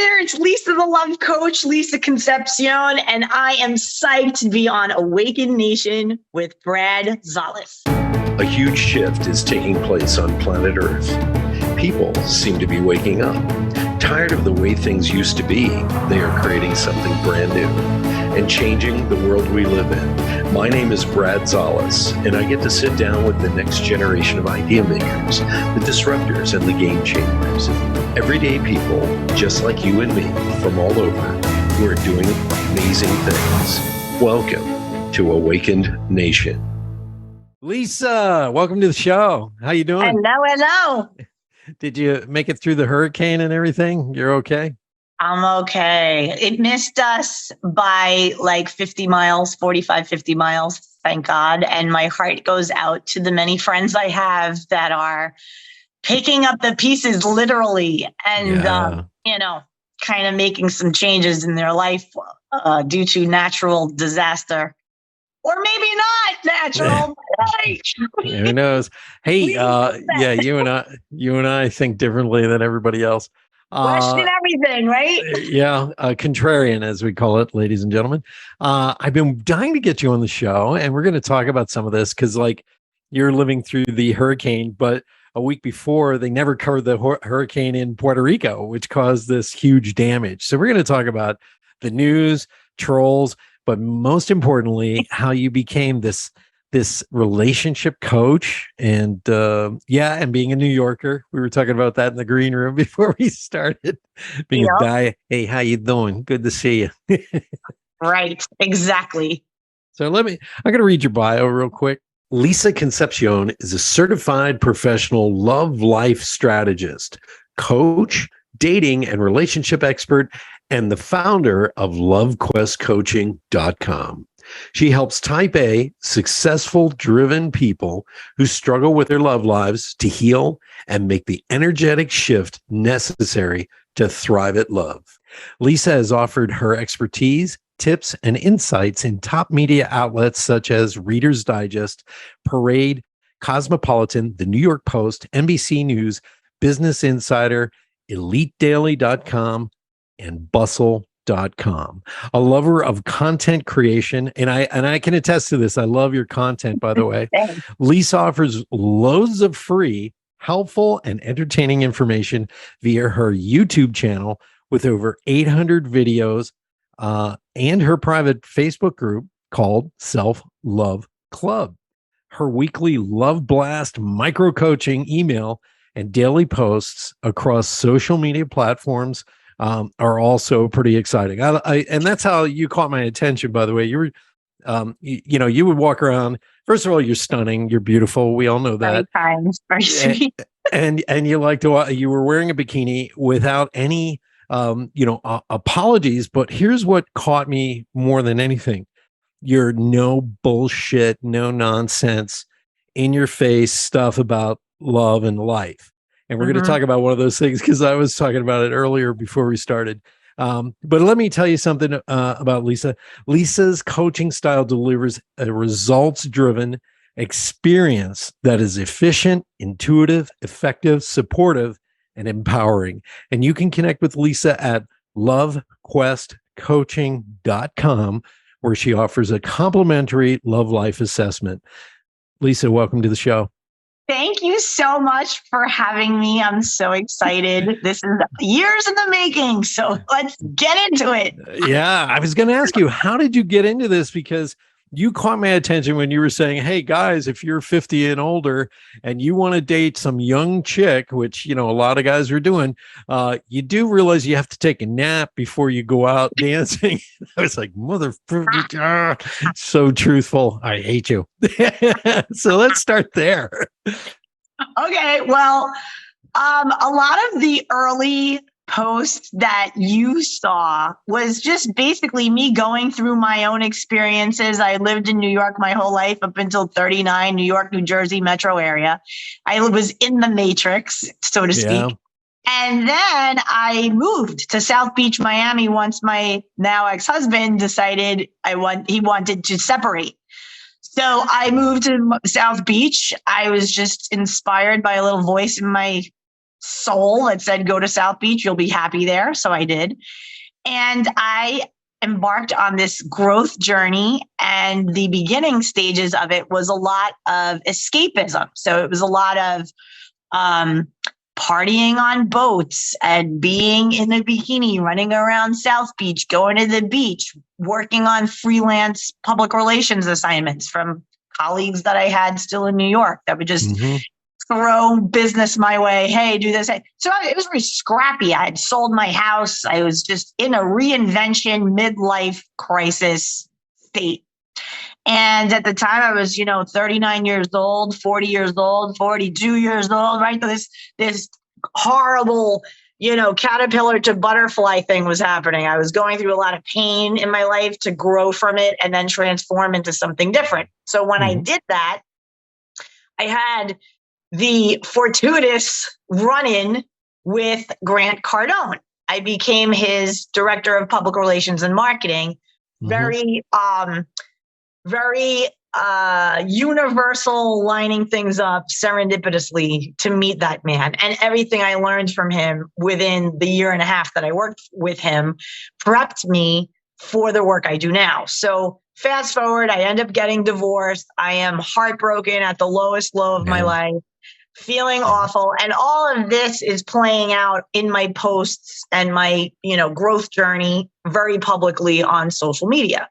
there. It's Lisa, the love coach, Lisa Concepcion, and I am psyched to be on Awakened Nation with Brad Zollis. A huge shift is taking place on planet Earth. People seem to be waking up. Tired of the way things used to be, they are creating something brand new and changing the world we live in. My name is Brad Zollis, and I get to sit down with the next generation of idea makers, the disruptors, and the game changers. Everyday people, just like you and me, from all over, who are doing amazing things. Welcome to Awakened Nation. Lisa, welcome to the show. How you doing? Hello. Did you make it through the hurricane and everything? You're okay? I'm okay. It missed us by like 50 miles, 45, 50 miles, thank God. And my heart goes out to the many friends I have that are picking up the pieces literally and, kind of making some changes in their life due to natural disaster. Or maybe not natural. Who knows? Hey, you and I think differently than everybody else. Question everything, right? Contrarian, as we call it, ladies and gentlemen. I've been dying to get you on the show, and we're going to talk about some of this because, like, you're living through the hurricane, but a week before, they never covered the hurricane in Puerto Rico, which caused this huge damage. So we're going to talk about the news, trolls, but most importantly, how you became this relationship coach and being a New Yorker. We were talking about that in the green room before we started. Being a guy, hey, how you doing? Good to see you. Right, exactly. So I'm going to read your bio real quick. Lisa Concepcion is a certified professional love life strategist, coach, dating and relationship expert, and the founder of LoveQuestCoaching.com. She helps type A, successful, driven people who struggle with their love lives to heal and make the energetic shift necessary to thrive at love. Lisa has offered her expertise, tips, and insights in top media outlets such as Reader's Digest, Parade, Cosmopolitan, The New York Post, NBC News, Business Insider, EliteDaily.com, and Bustle.com. A lover of content creation, and I can attest to this. I love your content, by the way. Lisa offers loads of free, helpful, and entertaining information via her YouTube channel with over 800 videos and her private Facebook group called Self-Love Club. Her weekly Love Blast micro coaching email and daily posts across social media platforms are also pretty exciting. And that's how you caught my attention, by the way. You were, you would walk around. First of all, you're stunning. You're beautiful. We all know that. Very sweet. And you like to, you were wearing a bikini without any, apologies. But here's what caught me more than anything. You're no bullshit, no nonsense, in your face stuff about love and life. And we're going to talk about one of those things because I was talking about it earlier before we started. But let me tell you something about Lisa. Lisa's coaching style delivers a results-driven experience that is efficient, intuitive, effective, supportive, and empowering. And you can connect with Lisa at LoveQuestCoaching.com, where she offers a complimentary love life assessment. Lisa, welcome to the show. Thank you so much for having me. I'm so excited. This is years in the making. So let's get into it. Yeah, I was going to ask you, how did you get into this? Because you caught my attention when you were saying, hey, guys, if you're 50 and older and you want to date some young chick, which, a lot of guys are doing, you do realize you have to take a nap before you go out dancing. I was like, so truthful. I hate you. So let's start there. Okay. Well, a lot of the early post that you saw was just basically me going through my own experiences. I lived in New York my whole life up until 39, New York, New Jersey metro area. I was in the matrix, so to speak. And then I moved to South Beach, Miami once my now ex-husband decided he wanted to separate. So I moved to South Beach. I was just inspired by a little voice in my soul that said, go to South Beach, you'll be happy there. So I did. And I embarked on this growth journey. And the beginning stages of it was a lot of escapism. So it was a lot of partying on boats and being in a bikini, running around South Beach, going to the beach, working on freelance public relations assignments from colleagues that I had still in New York that would just throw business my way. Hey, do this. So it was very scrappy. I had sold my house. I was just in a reinvention, midlife crisis state. And at the time I was, 39 years old, 40 years old, 42 years old, right? This horrible, caterpillar to butterfly thing was happening. I was going through a lot of pain in my life to grow from it and then transform into something different. So when I did that, I had the fortuitous run-in with Grant Cardone. I became his director of public relations and marketing. Very universal, lining things up serendipitously to meet that man. And everything I learned from him within the year and a half that I worked with him prepped me for the work I do now. So fast forward, I end up getting divorced. I am heartbroken at the lowest low of my life, feeling awful. And all of this is playing out in my posts and my, growth journey very publicly on social media.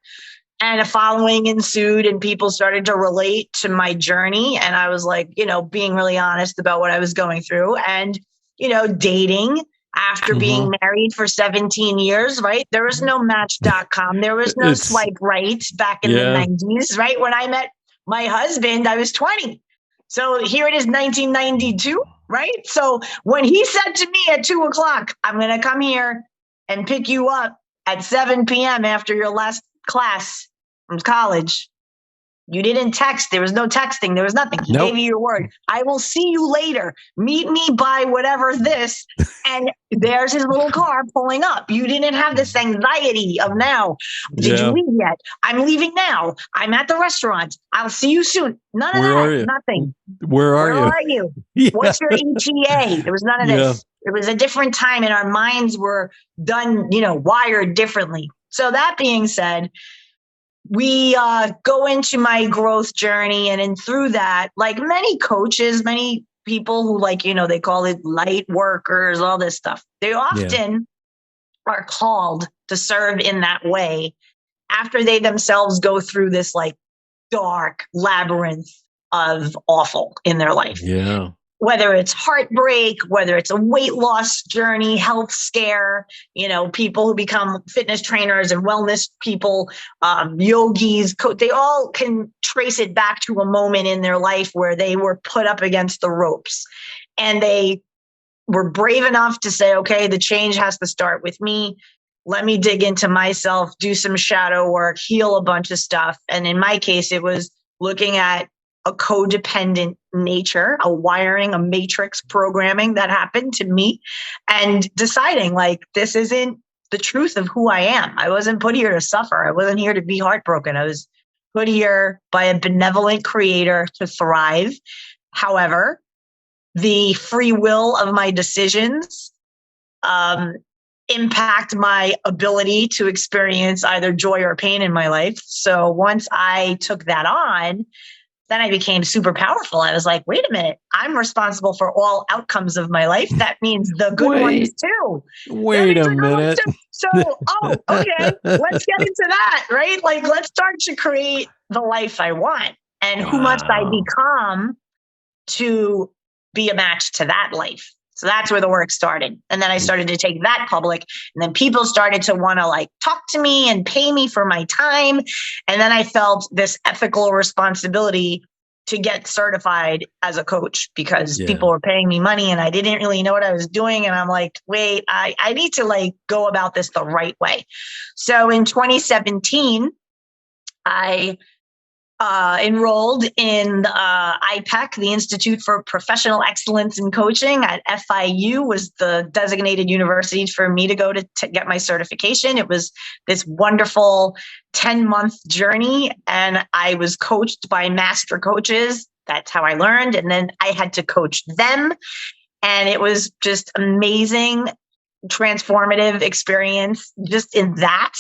And a following ensued and people started to relate to my journey. And I was like, being really honest about what I was going through and, dating after being married for 17 years, right? There was no Match.com. There was no swipe right back in the 90s, right? When I met my husband, I was 20. So here it is, 1992, right? So when he said to me at 2:00, I'm going to come here and pick you up at 7 p.m. after your last class from college, you didn't text. There was no texting. There was nothing. He gave you your word. I will see you later. Meet me by whatever this. And there's his little car pulling up. You didn't have this anxiety of now. Did you leave yet? I'm leaving now. I'm at the restaurant. I'll see you soon. None of that. Nothing. Where are you? What's your ETA? There was none of this. It was a different time and our minds were done, wired differently. So that being said, we go into my growth journey. And through that, like many coaches, many people who they call it light workers, all this stuff, they often are called to serve in that way after they themselves go through this dark labyrinth of awful in their life. Yeah. Whether it's heartbreak, whether it's a weight loss journey, health scare, people who become fitness trainers and wellness people, yogis, they all can trace it back to a moment in their life where they were put up against the ropes and they were brave enough to say, okay, the change has to start with me. Let me dig into myself, do some shadow work, heal a bunch of stuff. And in my case, it was looking at a codependent nature, a wiring, a matrix programming that happened to me and deciding this isn't the truth of who I am. I wasn't put here to suffer. I wasn't here to be heartbroken. I was put here by a benevolent creator to thrive. However, the free will of my decisions impact my ability to experience either joy or pain in my life. So once I took that on, then I became super powerful. I was like, wait a minute, I'm responsible for all outcomes of my life. That means the good ones too. Wait a minute. So, okay, let's get into that, right? Let's start to create the life I want. And who must I become to be a match to that life? So that's where the work started. And then I started to take that public. And then people started to want to talk to me and pay me for my time. And then I felt this ethical responsibility to get certified as a coach because people were paying me money and I didn't really know what I was doing. And I'm like, wait, I need to go about this the right way. So in 2017, I enrolled in IPEC, the Institute for Professional Excellence in Coaching at FIU was the designated university for me to go to get my certification. It was this wonderful 10-month journey and I was coached by master coaches. That's how I learned. And then I had to coach them. And it was just amazing, transformative experience just in that.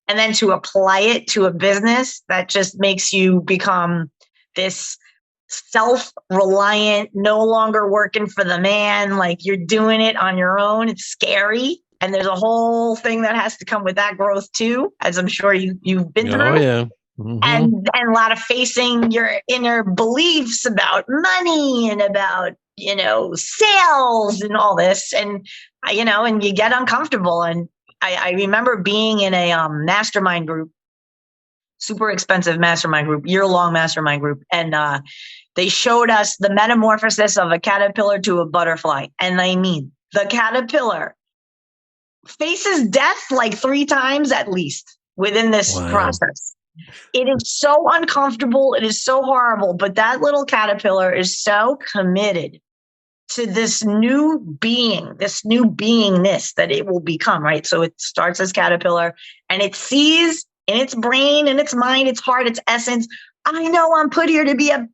And then to apply it to a business that just makes you become this self-reliant, no longer working for the man, like you're doing it on your own. It's scary. And there's a whole thing that has to come with that growth too, as I'm sure you've been through. Oh, yeah. Mm-hmm. And a lot of facing your inner beliefs about money and about, sales and all this. And, and you get uncomfortable. And I remember being in a mastermind group, super expensive mastermind group, year-long mastermind group. And they showed us the metamorphosis of a caterpillar to a butterfly. And I mean, the caterpillar faces death like 3 times at least within this process. It is so uncomfortable. It is so horrible. But that little caterpillar is so committed to this new being, this new beingness that it will become, right? So it starts as caterpillar and it sees in its brain, in its mind, its heart, its essence, I know I'm put here to be a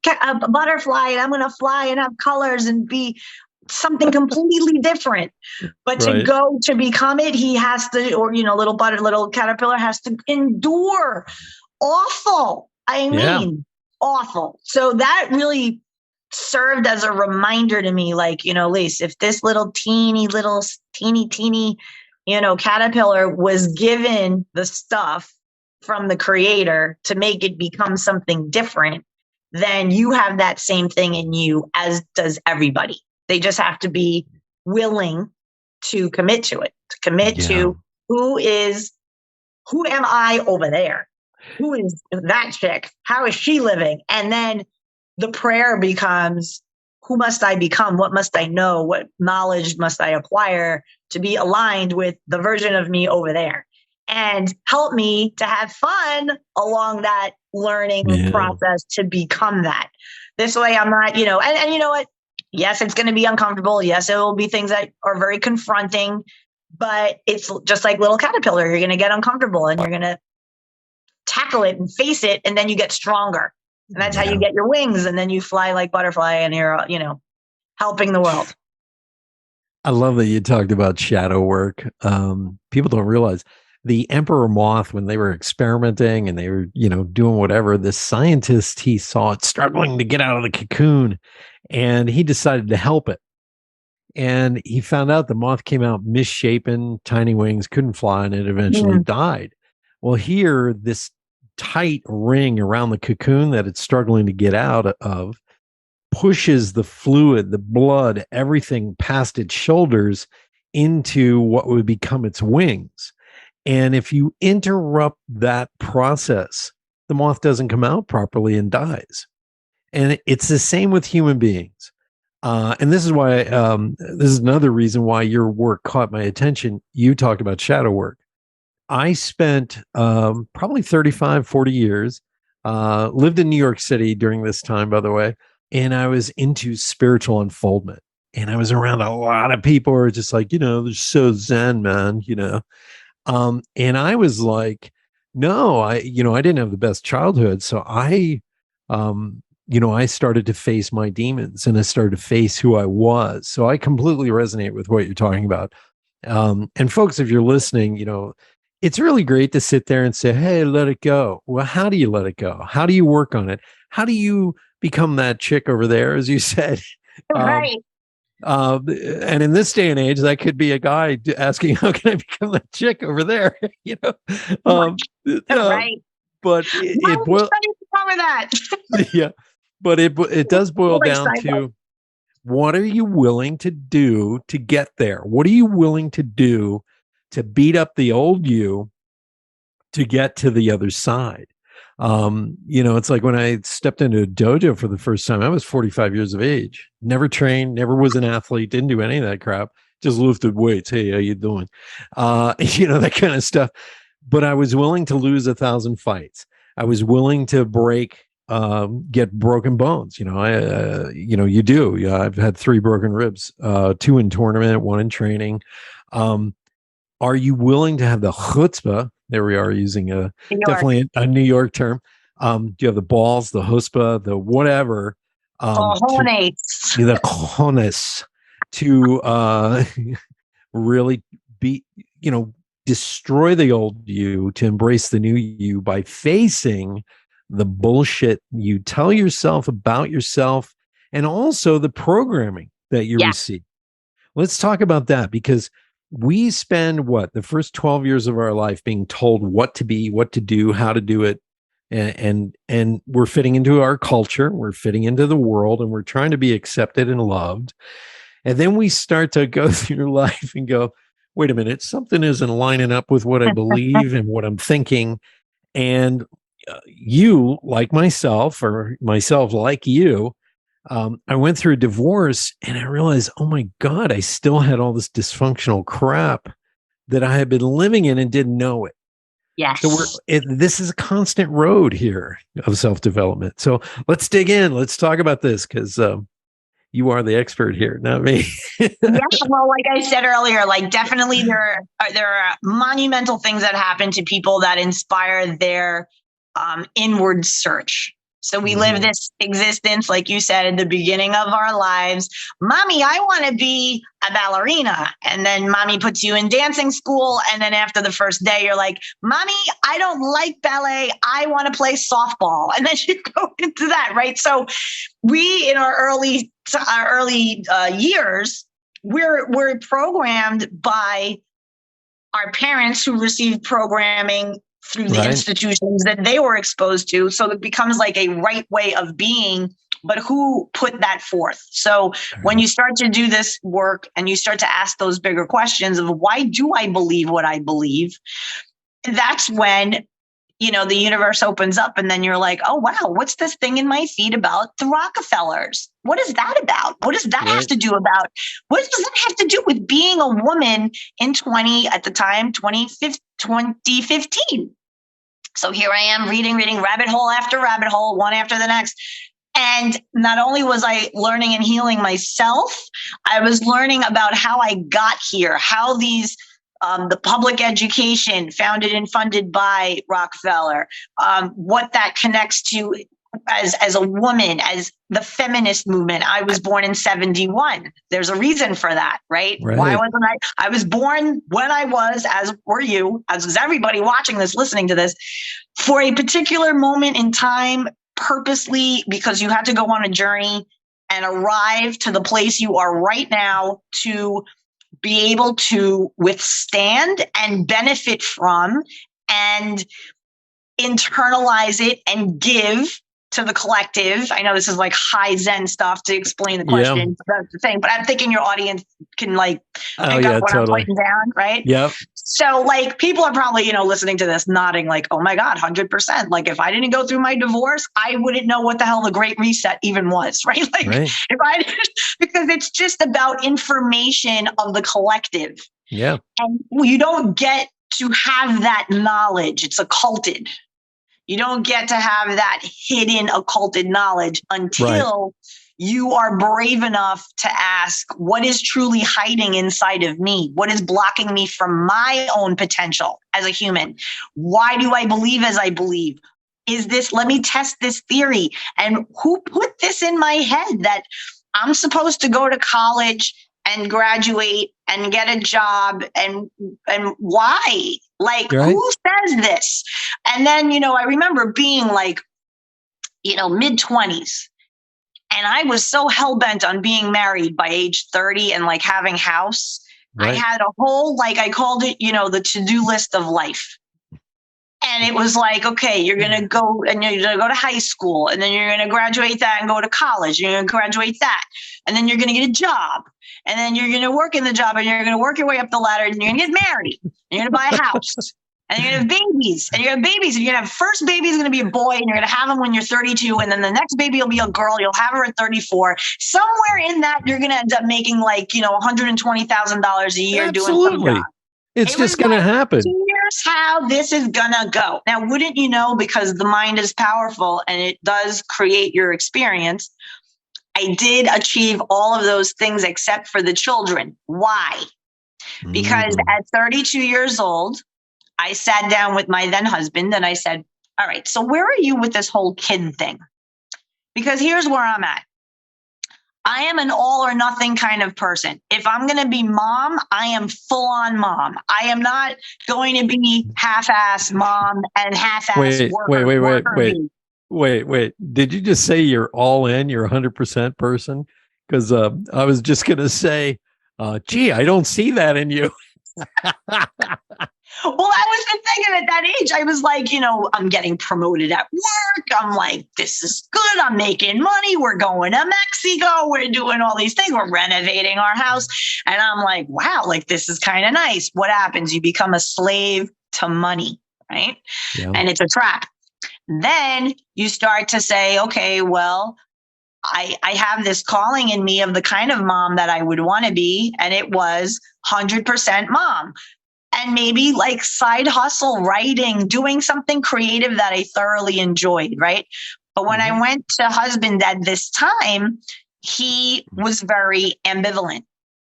butterfly and I'm going to fly and have colors and be something completely different. But to go to become it, he has to, or, little caterpillar has to endure awful. Awful. So that really served as a reminder to me, like, Lisa, if this little teeny, caterpillar was given the stuff from the creator to make it become something different, then you have that same thing in you, as does everybody. They just have to be willing to commit to it, to who am I over there? Who is that chick? How is she living? And then the prayer becomes, who must I become? What must I know? What knowledge must I acquire to be aligned with the version of me over there? And help me to have fun along that learning process to become that. This way I'm not, and you know what? Yes, it's going to be uncomfortable. Yes, it will be things that are very confronting, but it's just like little caterpillar. You're going to get uncomfortable and you're going to tackle it and face it. And then you get stronger. And that's how you get your wings. And then you fly like butterfly and you're, helping the world. I love that you talked about shadow work. People don't realize the emperor moth, when they were experimenting and they were, doing whatever, the scientist, he saw it struggling to get out of the cocoon and he decided to help it. And he found out the moth came out misshapen, tiny wings, couldn't fly, and it eventually died. Well, here, this tight ring around the cocoon that it's struggling to get out of pushes the fluid, the blood, everything past its shoulders into what would become its wings. And if you interrupt that process, the moth doesn't come out properly and dies. And it's the same with human beings. And this is why, this is another reason why your work caught my attention. You talked about shadow work. I spent probably 35, 40 years, lived in New York City during this time, by the way, and I was into spiritual unfoldment. And I was around a lot of people who are just like, they're so zen, man, and I was like, no, I didn't have the best childhood. So I started to face my demons and I started to face who I was. So I completely resonate with what you're talking about. And folks, if you're listening, it's really great to sit there and say, hey, let it go. Well, how do you let it go? How do you work on it? How do you become that chick over there, as you said? Right. And in this day and age, that could be a guy asking, how can I become that chick over there? Right. But it boils that. yeah, but it does boil down to, what are you willing to do to get there? What are you willing to do to beat up the old you to get to the other side? It's like when I stepped into a dojo for the first time, I was 45 years of age, never trained, never was an athlete, didn't do any of that crap, just lifted weights. Hey, how you doing? That kind of stuff. But I was willing to lose 1,000 fights. I was willing to get broken bones. You do. Yeah, I've had 3 broken ribs, 2 in tournament, 1 in training. Are you willing to have the chutzpah? There we are, using definitely a New York term. Do you have the balls, the chutzpah, the whatever? The cojones to really be, destroy the old you to embrace the new you by facing the bullshit you tell yourself about yourself and also the programming that you Yeah. receive. Let's talk about that, because we spend the first 12 years of our life being told what to be, what to do, how to do it. And we're fitting into our culture, we're fitting into the world, and we're trying to be accepted and loved. And then we start to go through life and go, wait a minute, something isn't lining up with what I believe and what I'm thinking. And you, like myself, or myself like you, I went through a divorce and I realized, oh my God, I still had all this dysfunctional crap that I had been living in and didn't know it. Yes. So this is a constant road here of self-development. So let's dig in. Let's talk about this, because you are the expert here, not me. Yeah, well, like I said earlier, like definitely there are monumental things that happen to people that inspire their inward search. So we live this existence, like you said, at the beginning of our lives. Mommy, I want to be a ballerina. And then mommy puts you in dancing school. And then after the first day, you're like, Mommy, I don't like ballet. I want to play softball. And then you go into that, right? So we, in our early years, we're programmed by our parents who received programming through the institutions that they were exposed to. So it becomes like a right way of being, but who put that forth? So when you start to do this work and you start to ask those bigger questions of why do I believe what I believe, that's when, the universe opens up, and then you're like, oh, wow, what's this thing in my feed about the Rockefellers? What is that about? What does that have to do about? What does that have to do with being a woman in 2015? So here I am reading rabbit hole after rabbit hole, one after the next. And not only was I learning and healing myself, I was learning about how I got here, how these the public education founded and funded by Rockefeller, what that connects to as a woman, as the feminist movement. I was born in 1971. There's a reason for that, right? Why wasn't I? I was born when I was, as were you, as was everybody watching this, listening to this, for a particular moment in time, purposely, because you had to go on a journey and arrive to the place you are right now to be able to withstand and benefit from and internalize it and give to the collective. I know this is like high Zen stuff to explain the question, that's the thing, but I'm thinking your audience can pick up what I'm putting down, right? Yep. So like people are probably, listening to this nodding like, oh my God, 100%. Like if I didn't go through my divorce, I wouldn't know what the hell the Great Reset even was, right? Like if I didn't, because it's just about information of the collective. Yeah. And you don't get to have that knowledge. It's occulted. You don't get to have that hidden occulted knowledge until you are brave enough to ask, what is truly hiding inside of me? What is blocking me from my own potential as a human? Why do I believe as I believe? Let me test this theory. And who put this in my head that I'm supposed to go to college and graduate and get a job and why? Who says this? And then, I remember being mid-20s, and I was so hell-bent on being married by age 30 and having house. I had a whole, I called it, the to-do list of life. And it was like, okay, you're going to go and you're going to go to high school, and then you're going to graduate that and go to college. You're going to graduate that. And then you're going to get a job. And then you're going to work in the job, and you're going to work your way up the ladder, and you're going to get married. And you're going to buy a house. And you're going to have babies. And you're going to have babies. And you're going to have first baby is going to be a boy, and you're going to have him when you're 32. And then the next baby will be a girl. You'll have her at 34. Somewhere in that, you're going to end up making $120,000 a year doing some job. It's just going to happen. Here's how this is going to go. Now, wouldn't you know, because the mind is powerful and it does create your experience, I did achieve all of those things except for the children. Why? Because at 32 years old, I sat down with my then husband and I said, all right, so where are you with this whole kid thing? Because here's where I'm at. I am an all or nothing kind of person. If I'm going to be mom, I am full on mom. I am not going to be half-ass mom and half-ass Wait. Did you just say you're all in? You're 100% person? Because I was just going to say, gee, I don't see that in you. Well, I was just thinking at that age, I was like, I'm getting promoted at work. I'm like, this is good. I'm making money. We're going to Mexico. We're doing all these things. We're renovating our house. And I'm like, wow, like this is kind of nice. What happens? You become a slave to money, right? Yeah. And it's a trap. Then you start to say, okay, well, I have this calling in me of the kind of mom that I would want to be. And it was 100% mom. And maybe like side hustle, writing, doing something creative that I thoroughly enjoyed, right? But when I went to husband at this time, he was very ambivalent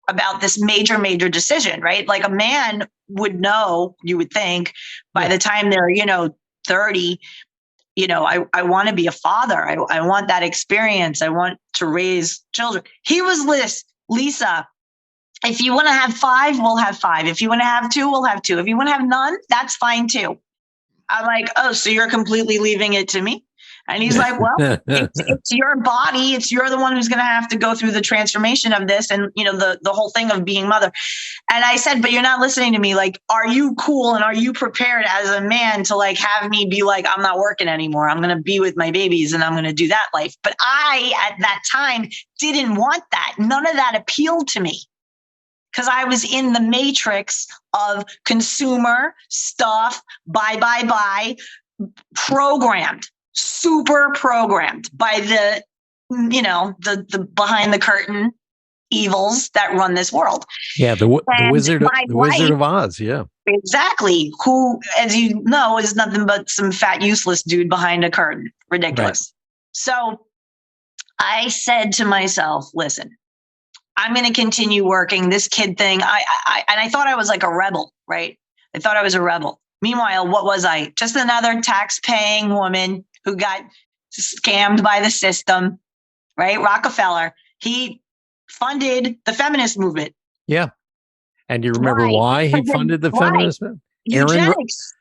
about this major, major decision, right? Like a man would know, you would think, by the time they're, 30, I want to be a father. I want that experience. I want to raise children. He was Lisa. If you want to have 5, we'll have 5. If you want to have 2, we'll have 2. If you want to have none, that's fine too. I'm like, oh, so you're completely leaving it to me? And he's like, well, it's your body. You're the one who's going to have to go through the transformation of this and, the whole thing of being mother. And I said, but you're not listening to me. Like, are you cool? And are you prepared as a man to like have me be like, I'm not working anymore. I'm going to be with my babies and I'm going to do that life. But I, at that time, didn't want that. None of that appealed to me. Because I was in the matrix of consumer stuff, buy, programmed, super programmed by the behind the curtain evils that run this world. Yeah, the Wizard of Oz. Yeah, exactly. Who, as you know, is nothing but some fat, useless dude behind a curtain. Ridiculous. Right. So I said to myself, listen, I'm going to continue working this kid thing. I thought I was like a rebel, right? I thought I was a rebel. Meanwhile, what was I? Just another tax-paying woman who got scammed by the system, right? Rockefeller. He funded the feminist movement. Yeah. And you remember why he funded the feminist movement? Eugenics.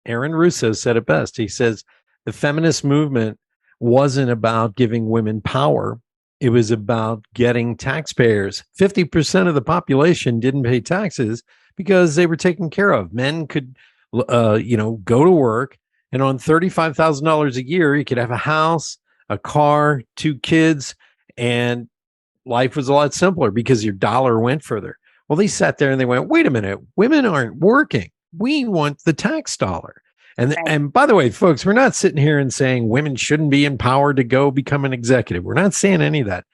Aaron Russo said it best. He says the feminist movement wasn't about giving women power. It was about getting taxpayers. 50% of the population didn't pay taxes because they were taken care of. Men could, go to work, and on $35,000 a year, you could have a house, a car, 2 kids, and life was a lot simpler because your dollar went further. Well, they sat there and they went, wait a minute, women aren't working. We want the tax dollar. And by the way, folks, we're not sitting here and saying women shouldn't be empowered to go become an executive. We're not saying any of that.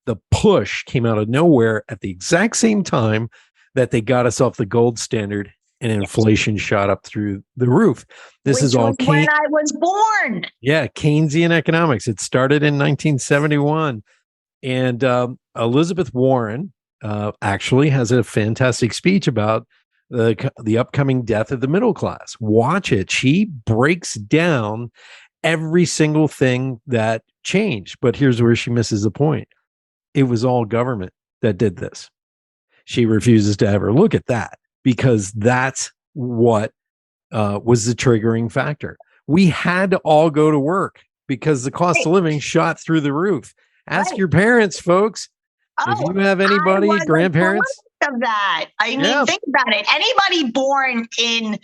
The push came out of nowhere at the exact same time that they got us off the gold standard and inflation shot up through the roof. This is all when I was born. Yeah, Keynesian economics. It started in 1971. And Elizabeth Warren actually has a fantastic speech about the upcoming death of the middle class. Watch it. She breaks down every single thing that changed. But here's where she misses the point. It was all government that did this. She refuses to ever look at that because that's what was the triggering factor. We had to all go to work because the cost of living shot through the roof. Ask your parents, folks. If you have anybody, grandparents. Of that. I mean, think about it. Anybody born in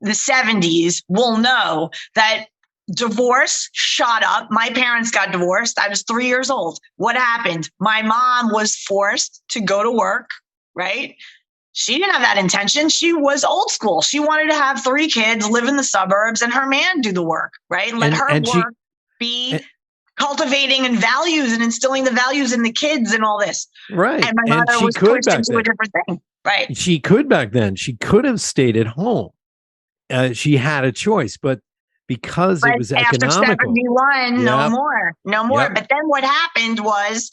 the 70s will know that divorce shot up. My parents got divorced. I was 3 years old. What happened? My mom was forced to go to work, right? She didn't have that intention. She was old school. She wanted to have 3 kids, live in the suburbs, and her man do the work, right? Let her work be cultivating and values and instilling the values in the kids and all this. Right. And my mother was pushed into a different thing. Right. She could back then. She could have stayed at home. She had a choice, but because it was economical. After 71, no more. But then what happened was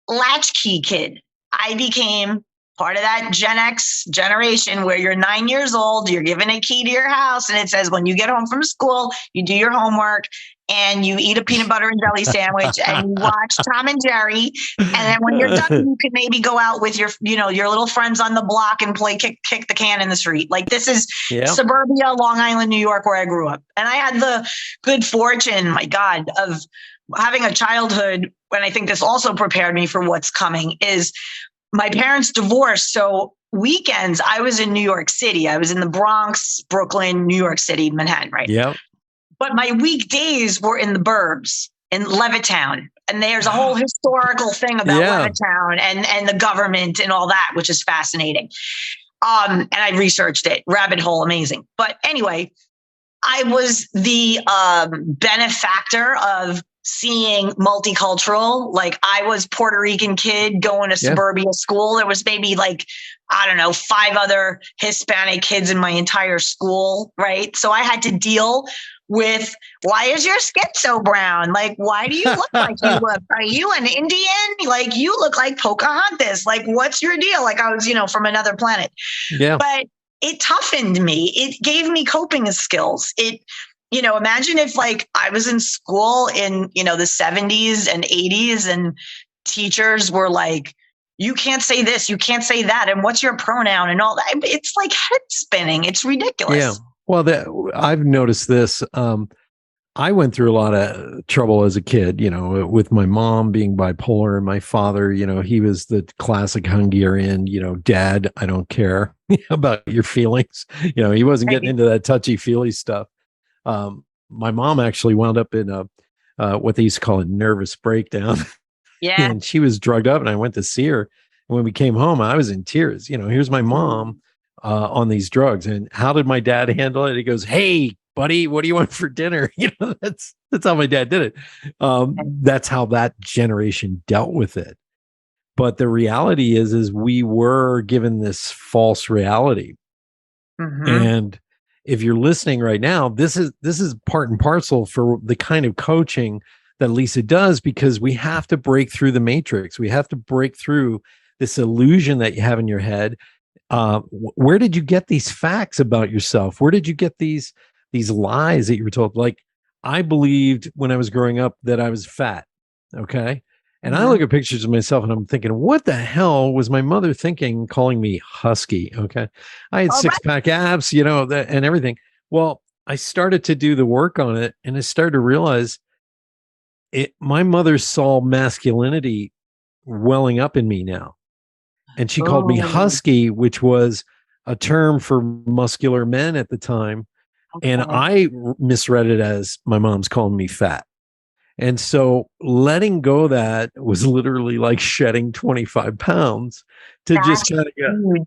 latchkey kid. I became part of that Gen X generation where you're 9 years old, you're given a key to your house, and it says when you get home from school, you do your homework and you eat a peanut butter and jelly sandwich and you watch Tom and Jerry. And then when you're done, you can maybe go out with your little friends on the block and play kick the can in the street. Like, this is suburbia, Long Island, New York, where I grew up. And I had the good fortune, my God, of having a childhood, and I think this also prepared me for what's coming, is my parents divorced. So weekends, I was in New York City. I was in the Bronx, Brooklyn, New York City, Manhattan, right? Yeah. But my weekdays were in the burbs, in Levittown. And there's a whole historical thing about Levittown and the government and all that, which is fascinating. And I researched it, rabbit hole, amazing. But anyway, I was the benefactor of seeing multicultural. Like, I was Puerto Rican kid going to suburbia school. There was maybe 5 other Hispanic kids in my entire school, right? So I had to deal with, why is your skin so brown? Like, why do you look like you look? Are you an Indian? Like, you look like Pocahontas. Like, what's your deal? Like, I was, from another planet. Yeah. But it toughened me. It gave me coping skills. Imagine if I was in school in, the 70s and 80s and teachers were like, you can't say this, you can't say that. And what's your pronoun and all that? It's like head spinning. It's ridiculous. Yeah. Well, I've noticed this. I went through a lot of trouble as a kid, with my mom being bipolar and my father, he was the classic Hungarian, dad, I don't care about your feelings. He wasn't getting into that touchy-feely stuff. My mom actually wound up in what they used to call a nervous breakdown. Yeah. And she was drugged up and I went to see her. And when we came home, I was in tears. Here's my mom on these drugs. And how did my dad handle it? He goes, "Hey, buddy, what do you want for dinner?" That's how my dad did it. That's how that generation dealt with it. But the reality is we were given this false reality. Mm-hmm. And if you're listening right now, this is part and parcel for the kind of coaching that Lisa does, because we have to break through the matrix. We have to break through this illusion that you have in your head. Where did you get these facts about yourself? Where did you get these lies that you were told? Like, I believed when I was growing up that I was fat. Okay. And I look at pictures of myself and I'm thinking, what the hell was my mother thinking, calling me husky? Okay. I had six-pack abs, and everything. Well, I started to do the work on it and I started to realize my mother saw masculinity welling up in me now. And she called me husky, which was a term for muscular men at the time. Okay. And I misread it as my mom's calling me fat. And so letting go of that was literally like shedding 25 pounds to just kind of go,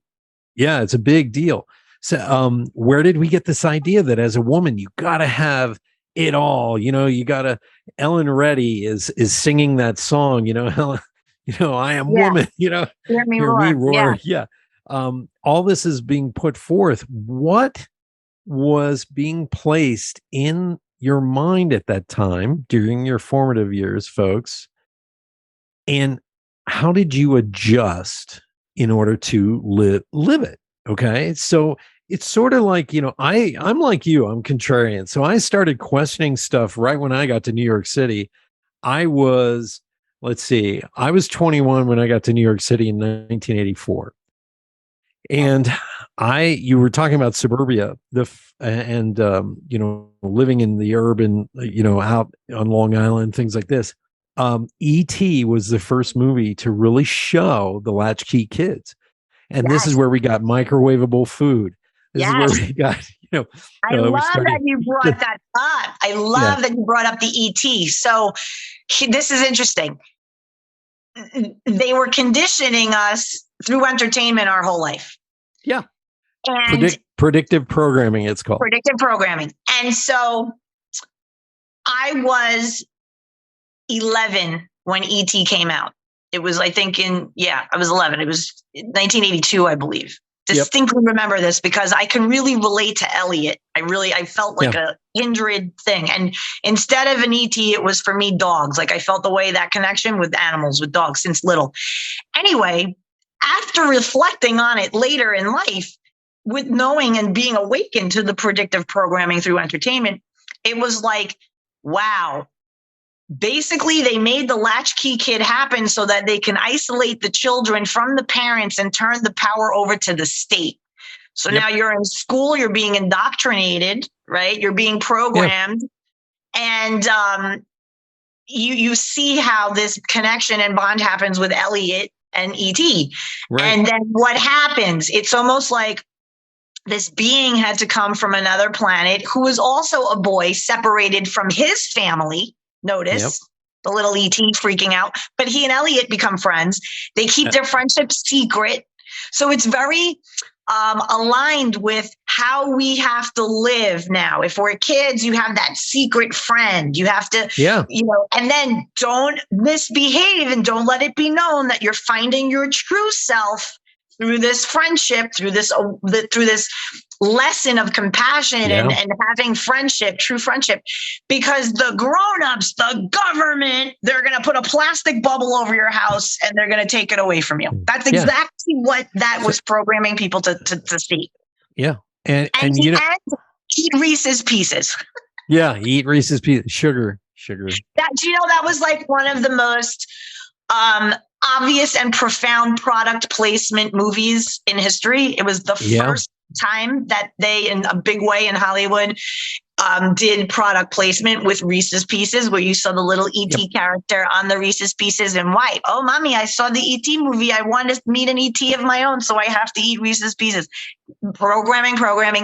yeah, it's a big deal. So where did we get this idea that as a woman, you got to have it all? You got to, Ellen Reddy is singing that song, I am woman, hear me roar. Yeah. All this is being put forth. What was being placed in your mind at that time during your formative years, folks? And how did you adjust in order to live it? Okay. So it's sort of like, I'm like you, I'm contrarian. So I started questioning stuff right when I got to New York City. I was 21 when I got to New York City in 1984. And you were talking about suburbia, living in the urban, out on Long Island, things like this. E.T. was the first movie to really show the latchkey kids. And this is where we got microwavable food. This is where we got, I love that you brought that up. I love that you brought up the E.T. So this is interesting. They were conditioning us through entertainment our whole life. Yeah. And predictive programming, it's called. Predictive programming. And so I was 11 when E.T. came out. It was, I think I was 11. It was 1982, I believe. Distinctly remember this because I can really relate to Elliot. I felt like a kindred thing. And instead of an E.T., it was for me dogs. Like I felt the way that connection with animals, with dogs since little. Anyway, after reflecting on it later in life, with knowing and being awakened to the predictive programming through entertainment, it was like, wow. Basically, they made the latchkey kid happen so that they can isolate the children from the parents and turn the power over to the state. So now you're in school, you're being indoctrinated, right? You're being programmed. And you see how this connection and bond happens with Elliot and E.T. Right. And then what happens? It's almost like this being had to come from another planet who was also a boy separated from his family. Notice the little E.T. freaking out, but he and Elliot become friends. They keep their friendship secret. So it's very aligned with how we have to live now. If we're kids, you have that secret friend. You have to, and then don't misbehave and don't let it be known that you're finding your true self through this friendship, through this lesson of compassion and having friendship, true friendship, because the grown-ups, the government, they're going to put a plastic bubble over your house and they're going to take it away from you. That's exactly what that was programming people to see. Yeah. And eat Reese's Pieces. Eat Reese's Pieces. Sugar. That was like one of the most obvious and profound product placement movies in history. It was the first time that they, in a big way in Hollywood, did product placement with Reese's Pieces, where you saw the little E.T. character on the Reese's Pieces and why? Oh, mommy, I saw the E.T. movie. I want to meet an E.T. of my own, so I have to eat Reese's Pieces. Programming,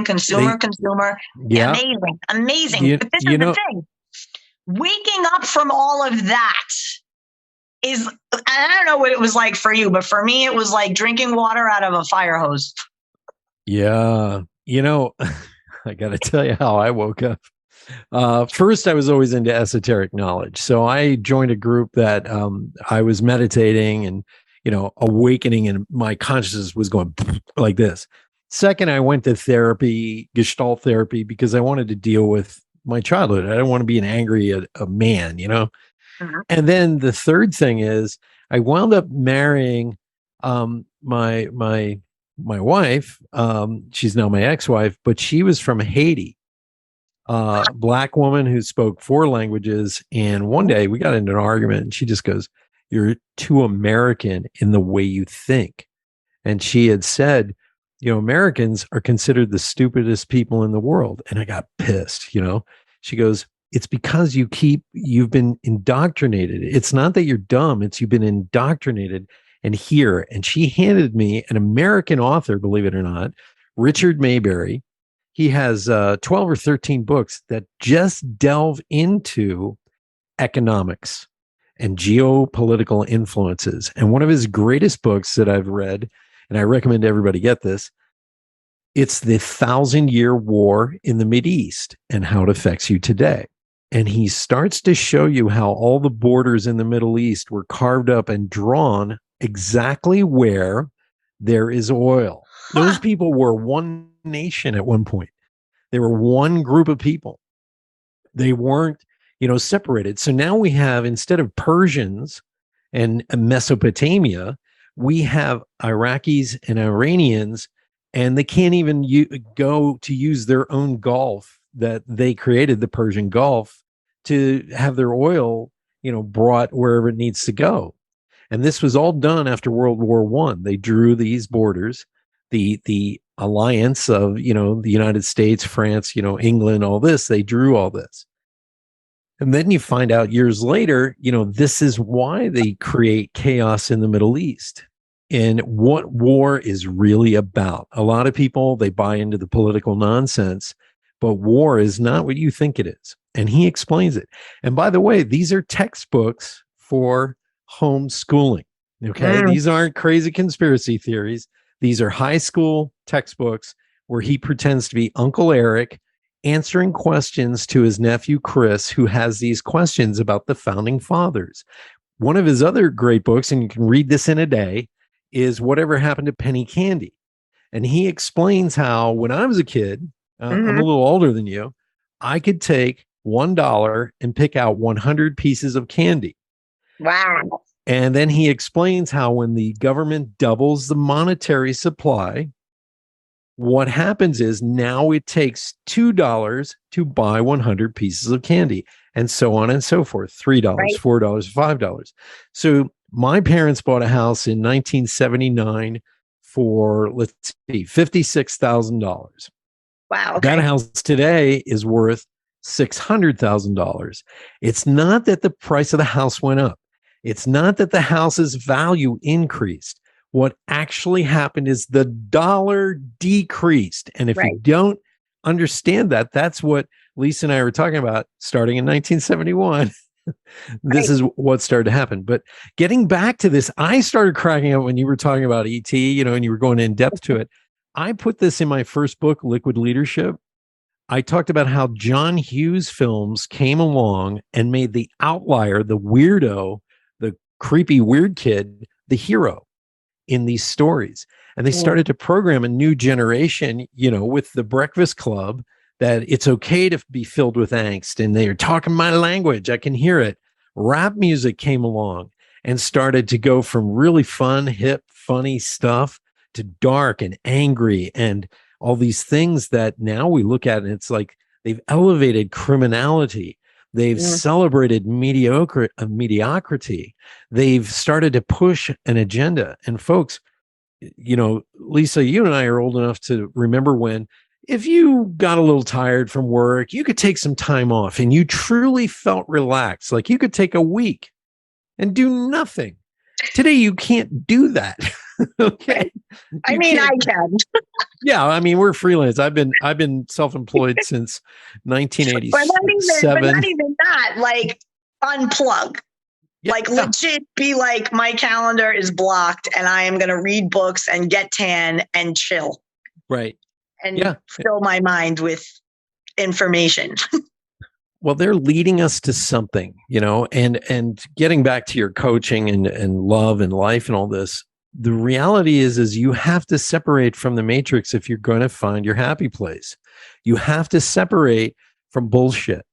consumer. Amazing. But this is the thing. Waking up from all of that is, I don't know what it was like for you, but for me, it was like drinking water out of a fire hose. Yeah. I got to tell you how I woke up. First, I was always into esoteric knowledge. So I joined a group that I was meditating and, awakening, and my consciousness was going like this. Second, I went to therapy, Gestalt therapy, because I wanted to deal with my childhood. I didn't want to be an angry a man, Uh-huh. And then the third thing is I wound up marrying my wife. She's now my ex-wife, but she was from Haiti, Black woman who spoke 4 languages. And one day we got into an argument and she just goes, "You're too American in the way you think." And she had said, Americans are considered the stupidest people in the world. And I got pissed, She goes, "It's because you've been indoctrinated. It's not that you're dumb. It's you've been indoctrinated." And here, and she handed me an American author, believe it or not, Richard Mayberry. He has 12 or 13 books that just delve into economics and geopolitical influences. And one of his greatest books that I've read, and I recommend everybody get this, it's The 1,000-Year War in the Mideast and how it affects you today. And he starts to show you how all the borders in the Middle East were carved up and drawn exactly where there is oil. Those people were one nation at one point. They were one group of people. They weren't, separated. So now we have, instead of Persians and Mesopotamia, we have Iraqis and Iranians, and they can't even go to use their own Gulf that they created, the Persian Gulf, to have their oil, brought wherever it needs to go. And this was all done after World War I. They drew these borders, the alliance of, the United States, France, England, all this, they drew all this. And then you find out years later, this is why they create chaos in the Middle East. And what war is really about. A lot of people, they buy into the political nonsense, but war is not what you think it is. And he explains it. And by the way, these are textbooks for homeschooling. Okay. These aren't crazy conspiracy theories. These are high school textbooks where he pretends to be Uncle Eric answering questions to his nephew, Chris, who has these questions about the founding fathers. One of his other great books, and you can read this in a day, is Whatever Happened to Penny Candy. And he explains how when I was a kid, I'm a little older than you, I could take $1 and pick out 100 pieces of candy. Wow. And then he explains how when the government doubles the monetary supply, what happens is now it takes $2 to buy 100 pieces of candy, and so on and so forth. $3, Right. $4, $5. So my parents bought a house in 1979 for, let's see, $56,000. Wow. Okay. That house today is worth $600,000. It's not that the price of the house went up. It's not that the house's value increased. What actually happened is the dollar decreased. And if you don't understand that, that's what Lisa and I were talking about starting in 1971. This is what started to happen. But getting back to this, I started cracking up when you were talking about ET, and you were going in depth to it. I put this in my first book, Liquid Leadership. I talked about how John Hughes films came along and made the outlier, the weirdo, the creepy weird kid, the hero in these stories. And they started to program a new generation, with the Breakfast Club, that it's okay to be filled with angst. And they're talking my language. I can hear it. Rap music came along and started to go from really fun, hip, funny stuff to dark and angry and all these things that now we look at and it's like they've elevated criminality. They've celebrated mediocrity. They've started to push an agenda. And folks, Lisa, you and I are old enough to remember when, if you got a little tired from work, you could take some time off and you truly felt relaxed. Like you could take a week and do nothing. Today, you can't do that. Okay. I can. Yeah. I mean, we're freelance. I've been self-employed since 1987. But not even that, like unplug. Yeah, like legit be like, my calendar is blocked and I am going to read books and get tan and chill. Right. And fill my mind with information. Well, they're leading us to something, and getting back to your coaching and love and life and all this, the reality is you have to separate from the matrix if you're going to find your happy place. You have to separate from bullshit.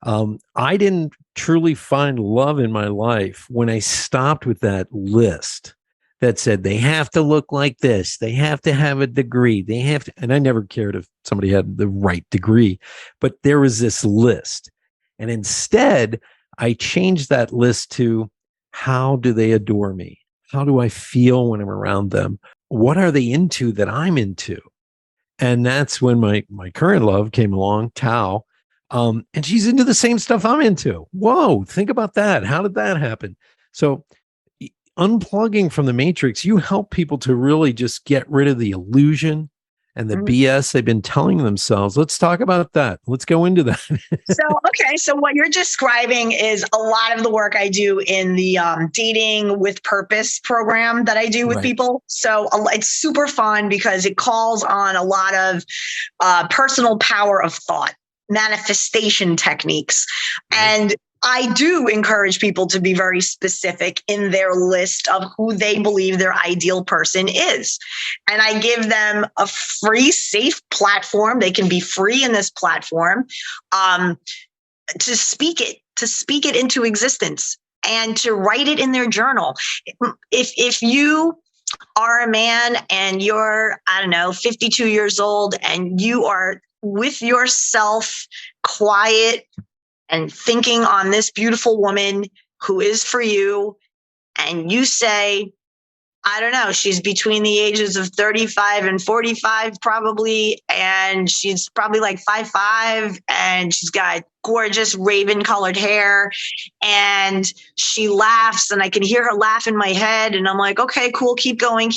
I didn't truly find love in my life when I stopped with that list that said they have to look like this, they have to have a degree, they have to, and I never cared if somebody had the right degree, but there was this list. And instead, I changed that list to, how do they adore me? How do I feel when I'm around them? What are they into that I'm into? And that's when my current love came along, Tao, and she's into the same stuff I'm into. Whoa, think about that. How did that happen? So unplugging from the matrix, you help people to really just get rid of the illusion and the BS they've been telling themselves. Let's talk about that. Let's go into that. So what you're describing is a lot of the work I do in the Dating with Purpose program that I do with people. So it's super fun because it calls on a lot of personal power of thought, manifestation techniques. And I do encourage people to be very specific in their list of who they believe their ideal person is. And I give them a free, safe platform. They can be free in this platform to speak it into existence and to write it in their journal. If you are a man and you're, 52 years old and you are with yourself, quiet, and thinking on this beautiful woman who is for you, and you say, she's between the ages of 35 and 45 probably, and she's probably like 5'5", and she's got gorgeous raven colored hair, and she laughs and I can hear her laugh in my head, and I'm like, okay, cool, keep going.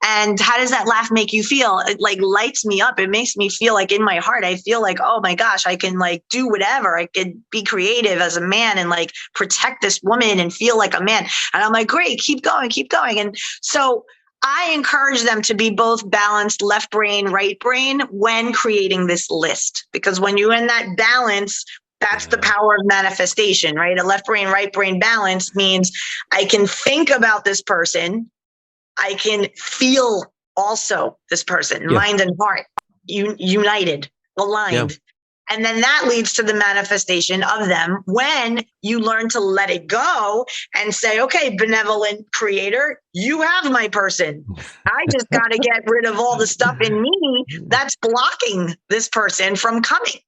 And how does that laugh make you feel? It like lights me up. It makes me feel like in my heart, I feel like, oh my gosh, I can like do whatever. I could be creative as a man and like protect this woman and feel like a man. And I'm like, great, keep going. And so I encourage them to be both balanced, left brain, right brain, when creating this list. Because when you're in that balance, that's the power of manifestation, right? A left brain, right brain balance means I can think about this person. I can feel also this person, mind and heart, united, aligned. And then that leads to the manifestation of them when you learn to let it go and say, okay, benevolent creator, you have my person. I just got to get rid of all the stuff in me that's blocking this person from coming.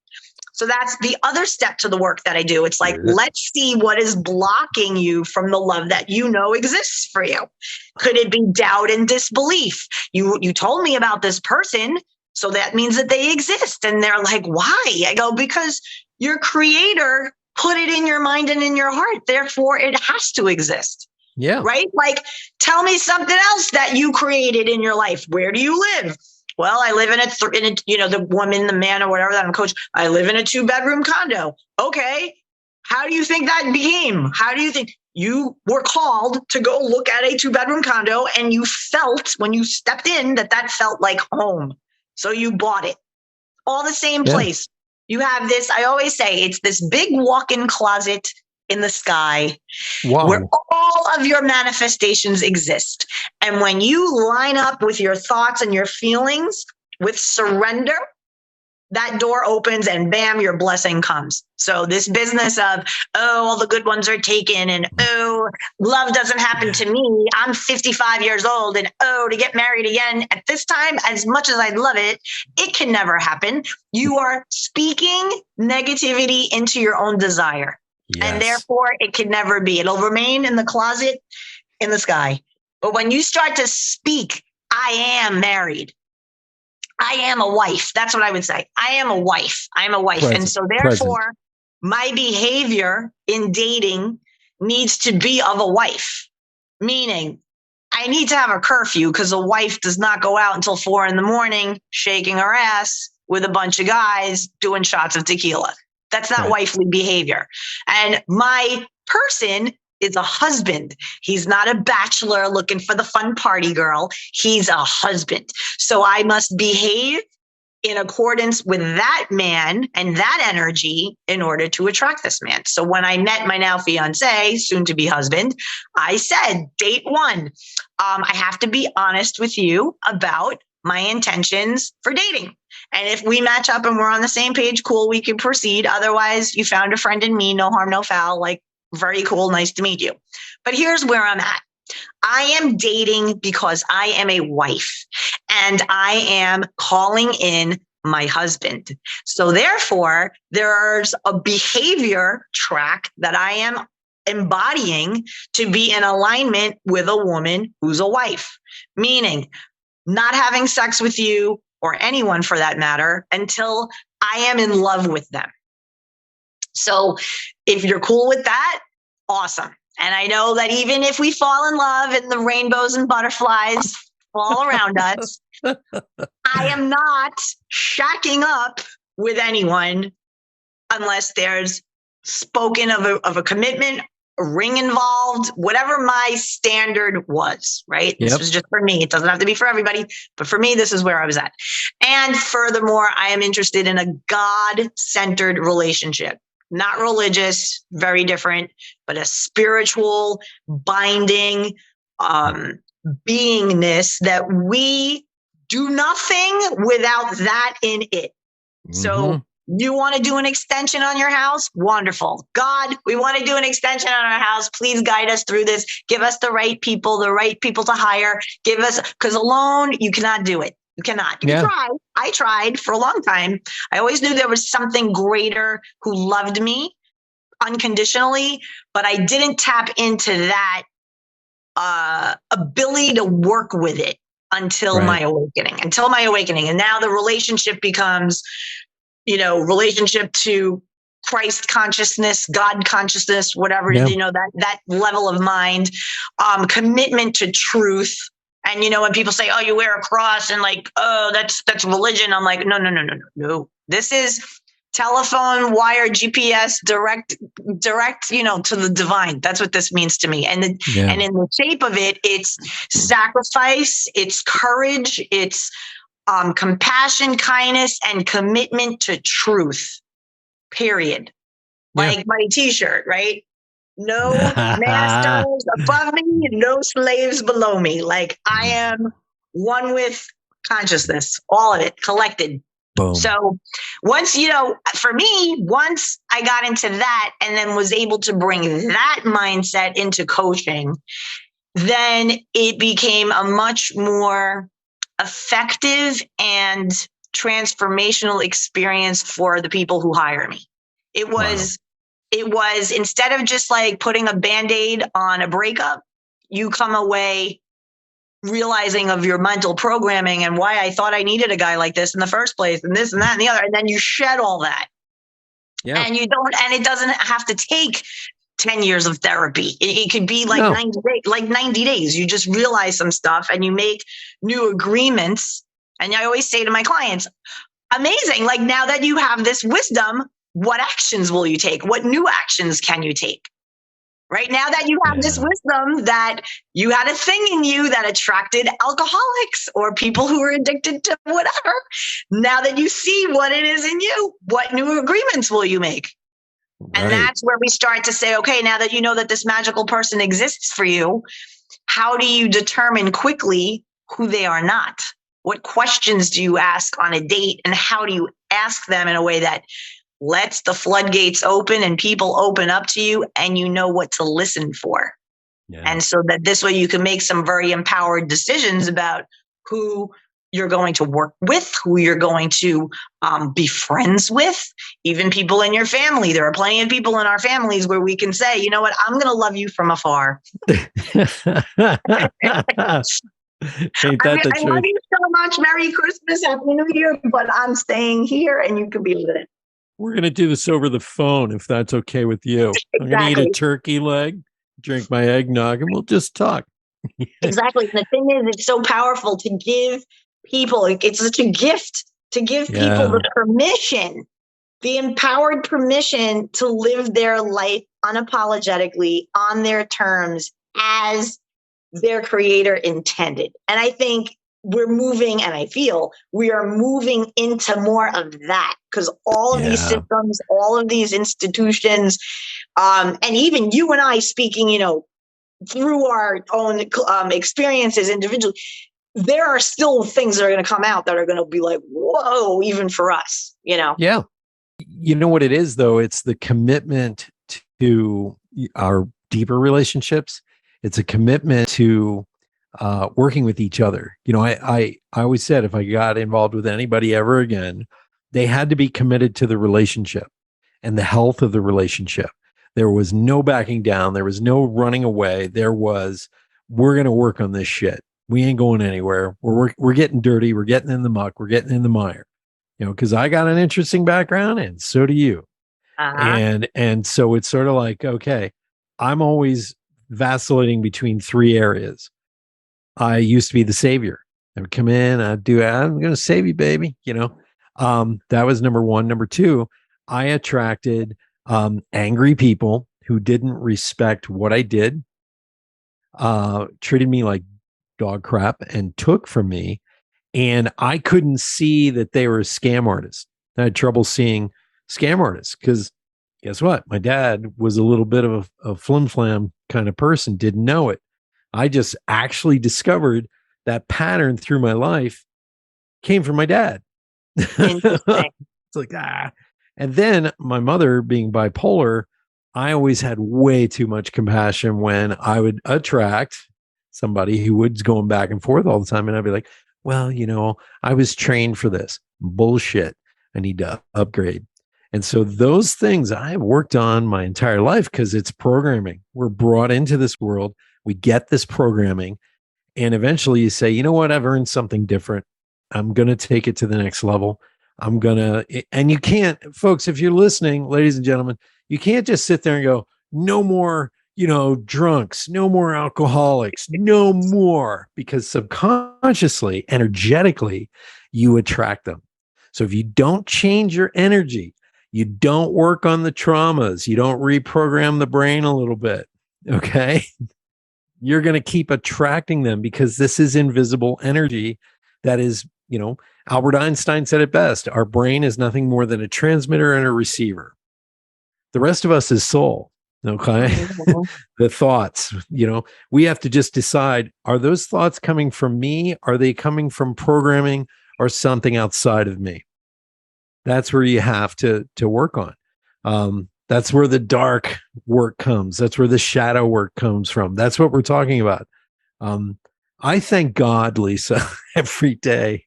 So that's the other step to the work that I do. It's like, let's see what is blocking you from the love that you know exists for you. Could it be doubt and disbelief? You told me about this person, so that means that they exist. And they're like, why? I go, because your creator put it in your mind and in your heart. Therefore, it has to exist. Yeah. Right? Like, tell me something else that you created in your life. Where do you live? Well, I live in a the woman, the man, or whatever that I'm coach. I live in a 2-bedroom condo. Okay. How do you think that became? How do you think you were called to go look at a 2-bedroom condo and you felt when you stepped in that felt like home? So you bought it. All the same place. You have this, I always say, it's this big walk-in closet in the sky where all of your manifestations exist. And when you line up with your thoughts and your feelings with surrender, that door opens and bam, your blessing comes. So this business of, all the good ones are taken and, love doesn't happen to me. I'm 55 years old and, to get married again at this time, as much as I'd love it, it can never happen. You are speaking negativity into your own desire. Yes. And therefore it can never be. It'll remain in the closet in the sky. But when you start to speak, I am married. I am a wife. That's what I would say. I am a wife. I'm a wife. And so therefore, my behavior in dating needs to be of a wife, meaning I need to have a curfew because a wife does not go out until 4 a.m, shaking her ass with a bunch of guys doing shots of tequila. That's not wifely behavior. And my person is a husband. He's not a bachelor looking for the fun party girl. He's a husband. So I must behave in accordance with that man and that energy in order to attract this man. So when I met my now fiance, soon to be husband, I said, date 1, I have to be honest with you about my intentions for dating. And if we match up and we're on the same page, cool, we can proceed. Otherwise, you found a friend in me, no harm, no foul, like very cool, nice to meet you. But here's where I'm at. I am dating because I am a wife and I am calling in my husband. So therefore, there's a behavior track that I am embodying to be in alignment with a woman who's a wife, meaning not having sex with you or anyone for that matter until I am in love with them. So if you're cool with that, awesome. And I know that even if we fall in love and the rainbows and butterflies fall around us, I am not shacking up with anyone unless there's spoken of a commitment, a ring involved, whatever my standard was, right? Yep. This was just for me. It doesn't have to be for everybody, but for me, this is where I was at. And furthermore, I am interested in a God-centered relationship. Not religious, very different, but a spiritual binding beingness that we do nothing without that in it. Mm-hmm. So you want to do an extension on your house? Wonderful. God, we want to do an extension on our house. Please guide us through this. Give us the right people to hire. Give us, because alone you cannot do it. You cannot. You can try. I tried for a long time. I always knew there was something greater who loved me unconditionally, but I didn't tap into that ability to work with it until my awakening. And now the relationship becomes, relationship to Christ consciousness, God consciousness, whatever, that level of mind, commitment to truth. And, when people say, oh, you wear a cross and like, oh, that's religion. I'm like, no. This is telephone, wire, GPS, direct, to the divine. That's what this means to me. And in the shape of it, it's sacrifice, it's courage, it's compassion, kindness, and commitment to truth, period. Like my t-shirt, right? No masters above me, no slaves below me. Like I am one with consciousness, all of it collected. Boom. So once, for me, once I got into that and then was able to bring that mindset into coaching, then it became a much more effective and transformational experience for the people who hire me. It was instead of just like putting a Band-Aid on a breakup, you come away realizing of your mental programming and why I thought I needed a guy like this in the first place, and this and that and the other. And then you shed all that. Yeah. And it doesn't have to take 10 years of therapy. It could be like 90 days. You just realize some stuff and you make new agreements. And I always say to my clients, amazing. Like, now that you have this wisdom, what actions will you take? What new actions can you take? Right now that you have this wisdom that you had a thing in you that attracted alcoholics or people who are addicted to whatever, now that you see what it is in you, what new agreements will you make? Right. And that's where we start to say, okay, now that you know that this magical person exists for you, how do you determine quickly who they are not? What questions do you ask on a date, and how do you ask them in a way that lets the floodgates open and people open up to you and you know what to listen for? Yeah. And so that this way you can make some very empowered decisions about who you're going to work with, who you're going to be friends with, even people in your family. There are plenty of people in our families where we can say, you know what, I'm going to love you from afar. I love you so much. Merry Christmas, Happy New Year, but I'm staying here and you can be with it. We're going to do this over the phone, if that's okay with you. Exactly. I'm going to eat a turkey leg, drink my eggnog, and we'll just talk. Exactly. And the thing is, it's so powerful to give people, it's such a gift to give people the permission, the empowered permission to live their life unapologetically on their terms as their creator intended. And I think we're moving, and I feel we are moving into more of that, because all of these systems, all of these institutions, and even you and I speaking, through our own experiences individually, there are still things that are going to come out that are going to be like, whoa, even for us, Yeah. You know what it is, though? It's the commitment to our deeper relationships. It's a commitment to working with each other. I always said, if I got involved with anybody ever again, they had to be committed to the relationship and the health of the relationship. There was no backing down. There was no running away. There was, we're going to work on this shit. We ain't going anywhere. We're getting dirty. We're getting in the muck. We're getting in the mire, because I got an interesting background and so do you. Uh-huh. And so it's sort of like, okay, I'm always vacillating between three areas. I used to be the savior. I would come in, I'm going to save you, baby. That was number one. Number two, I attracted angry people who didn't respect what I did, treated me like dog crap, and took from me. And I couldn't see that they were scam artists. I had trouble seeing scam artists because guess what? My dad was a little bit of a flim-flam kind of person, didn't know it. I just actually discovered that pattern through my life came from my dad. It's like, And then my mother being bipolar, I always had way too much compassion when I would attract somebody who was going back and forth all the time. And I'd be like, well, I was trained for this. Bullshit. I need to upgrade. And so those things I've worked on my entire life because it's programming. We're brought into this world. We get this programming. And eventually you say, you know what? I've earned something different. I'm going to take it to the next level. And you can't, folks, if you're listening, ladies and gentlemen, you can't just sit there and go, no more, drunks, no more alcoholics, no more, because subconsciously, energetically, you attract them. So if you don't change your energy, you don't work on the traumas, you don't reprogram the brain a little bit, okay? You're going to keep attracting them because this is invisible energy that is, Albert Einstein said it best. Our brain is nothing more than a transmitter and a receiver. The rest of us is soul. Okay. Mm-hmm. The thoughts, we have to just decide, are those thoughts coming from me? Are they coming from programming or something outside of me? That's where you have to work on. That's where the dark work comes. That's where the shadow work comes from. That's what we're talking about. I thank God, Lisa, every day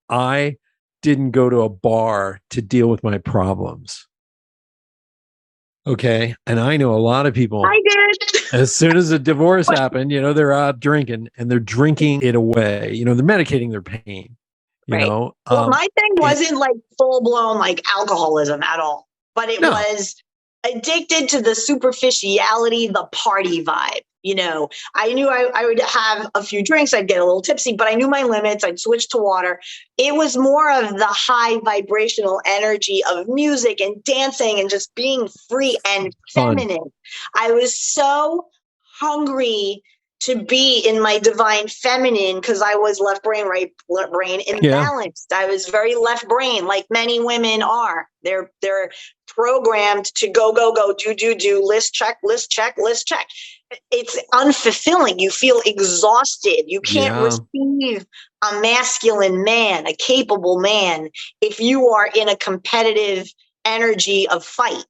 I didn't go to a bar to deal with my problems. Okay. And I know a lot of people, I did. as soon as a divorce happened, they're out drinking and they're drinking it away. They're medicating their pain, Right. Well, my thing and- wasn't like full blown like alcoholism at all, but it No. was addicted to the superficiality, the party vibe. I knew I would have a few drinks, I'd get a little tipsy, but I knew my limits. I'd switch to water. It was more of the high vibrational energy of music and dancing and just being free and feminine. I was so hungry to be in my divine feminine because I was left brain, right brain imbalanced. Yeah. I was very left brain, like many women are. They're programmed to go, do, list check. It's unfulfilling. You feel exhausted. You can't receive a masculine man, a capable man, if you are in a competitive energy of fight,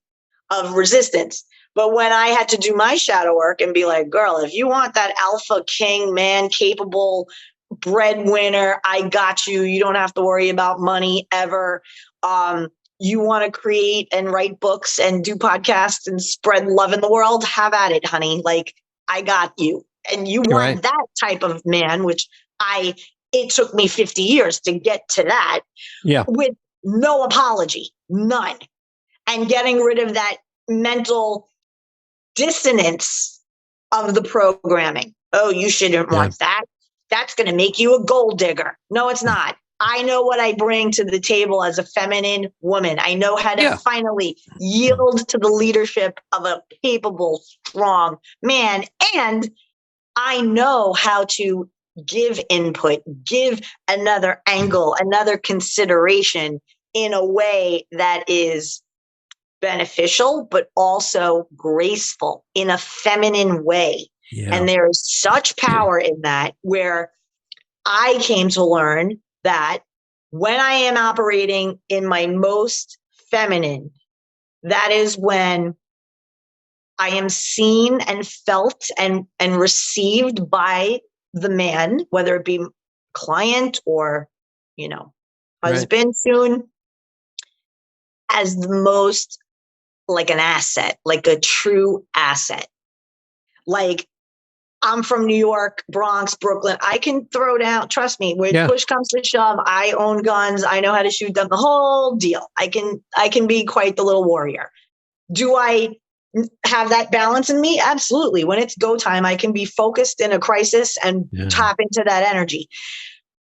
of resistance. But when I had to do my shadow work and be like, girl, if you want that alpha king man, capable breadwinner, I got you. You don't have to worry about money ever. You want to create and write books and do podcasts and spread love in the world? Have at it, honey. Like, I got you. And you want that type of man, which it took me 50 years to get to that. Yeah. With no apology, none. And getting rid of that mental dissonance of the programming. Oh, you shouldn't want that. That's going to make you a gold digger. No, it's not. I know what I bring to the table as a feminine woman. I know how to finally yield to the leadership of a capable, strong man. And I know how to give input, give another angle, another consideration in a way that is beneficial, but also graceful in a feminine way. Yeah. And there is such power in that, where I came to learn that when I am operating in my most feminine, that is when I am seen and felt and received by the man, whether it be client or, husband soon, as the most like an asset, like a true asset. Like, I'm from New York, Bronx, Brooklyn. I can throw down, trust me, when push comes to shove, I own guns. I know how to shoot them, the whole deal. I can be quite the little warrior. Do I have that balance in me? Absolutely. When it's go time, I can be focused in a crisis and tap into that energy.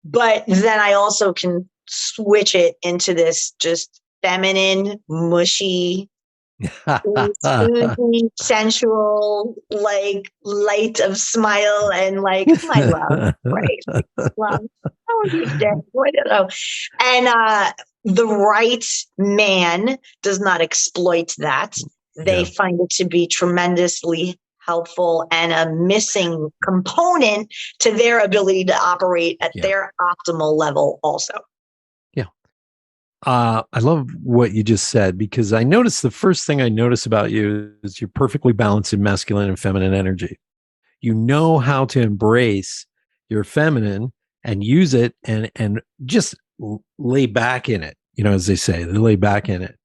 But then I also can switch it into this just feminine, mushy, sensual, like light of smile and like my love, right? Love. How are you today? I don't know. And the right man does not exploit that. They find it to be tremendously helpful and a missing component to their ability to operate at their optimal level also. I love what you just said, because I noticed the first thing I notice about you is you're perfectly balanced in masculine and feminine energy. You know how to embrace your feminine and use it and just lay back in it, as they say, they lay back in it.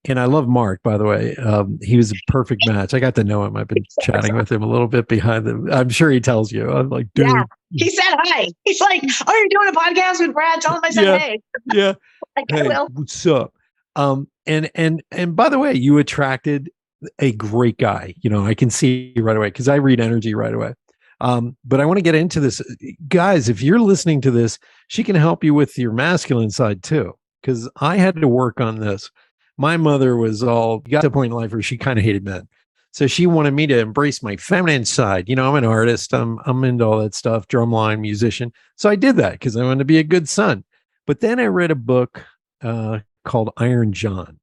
And I love Mark, by the way. He was a perfect match. I got to know him. I've been chatting with him a little bit behind them. I'm sure he tells you. I'm like, dude. Yeah. He said hi. He's like, oh, you're doing a podcast with Brad? Tell him I said hey. Yeah. Like, hey, what's up? And by the way, you attracted a great guy. I can see right away because I read energy right away. But I want to get into this. Guys, if you're listening to this, she can help you with your masculine side too, because I had to work on this. My mother got to a point in life where she kind of hated men. So she wanted me to embrace my feminine side. I'm an artist. I'm into all that stuff, drumline, musician. So I did that because I wanted to be a good son. But then I read a book called Iron John,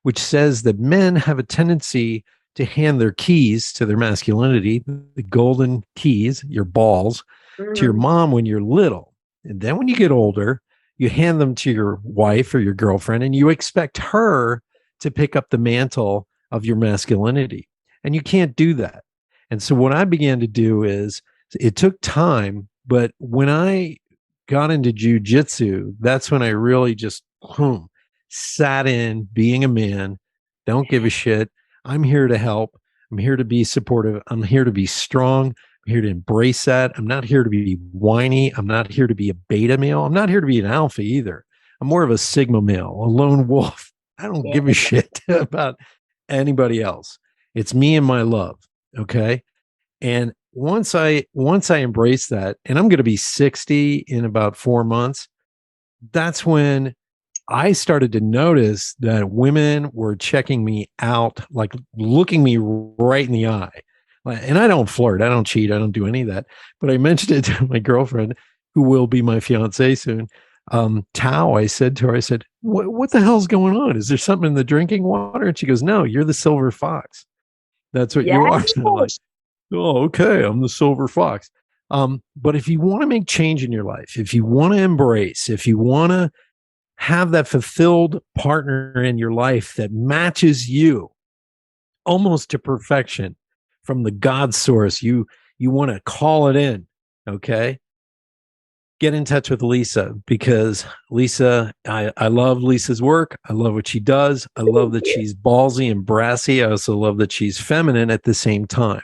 which says that men have a tendency to hand their keys to their masculinity, the golden keys, your balls, to your mom when you're little. And then when you get older, you hand them to your wife or your girlfriend, and you expect her to pick up the mantle of your masculinity. And you can't do that. And so what I began to do is, it took time, but when I got into jujitsu, that's when I really just sat in being a man. Don't give a shit. I'm here to help. I'm here to be supportive. I'm here to be strong. I'm here to embrace that. I'm not here to be whiny. I'm not here to be a beta male. I'm not here to be an alpha either. I'm more of a sigma male, a lone wolf. I don't give a shit about anybody else. It's me and my love. Okay. And once I embrace that, and I'm going to be 60 in about 4 months, that's when I started to notice that women were checking me out, like looking me right in the eye. And I don't flirt, I don't cheat, I don't do any of that. But I mentioned it to my girlfriend, who will be my fiance soon. Tao, I said to her, I said, what the hell's going on? Is there something in the drinking water? And she goes, no, you're the silver fox. That's what you are. And I'm like, oh, okay, I'm the silver fox. But if you want to make change in your life, if you want to embrace, if you want to have that fulfilled partner in your life that matches you almost to perfection from the God source, you want to call it in, okay? Get in touch with Lisa, because Lisa, I love Lisa's work. I love what she does. I love that she's ballsy and brassy. I also love that she's feminine at the same time.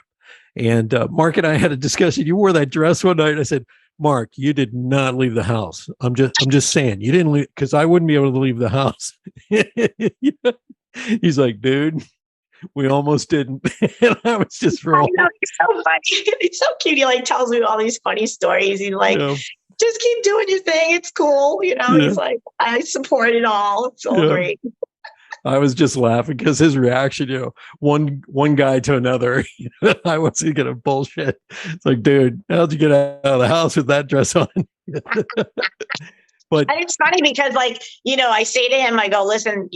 And Mark and I had a discussion. You wore that dress one night. I said, Mark, you did not leave the house. I'm just saying, you didn't leave, because I wouldn't be able to leave the house. He's like, dude, we almost didn't. And I was just rolling. I know, he's so funny. He's so cute. He like tells me all these funny stories. He's like, just keep doing your thing. It's cool. He's like, I support it all. It's all great. I was just laughing because his reaction, one guy to another, I wasn't going to bullshit. It's like, dude, how'd you get out of the house with that dress on? But, and it's funny because, like, I say to him, I go, listen,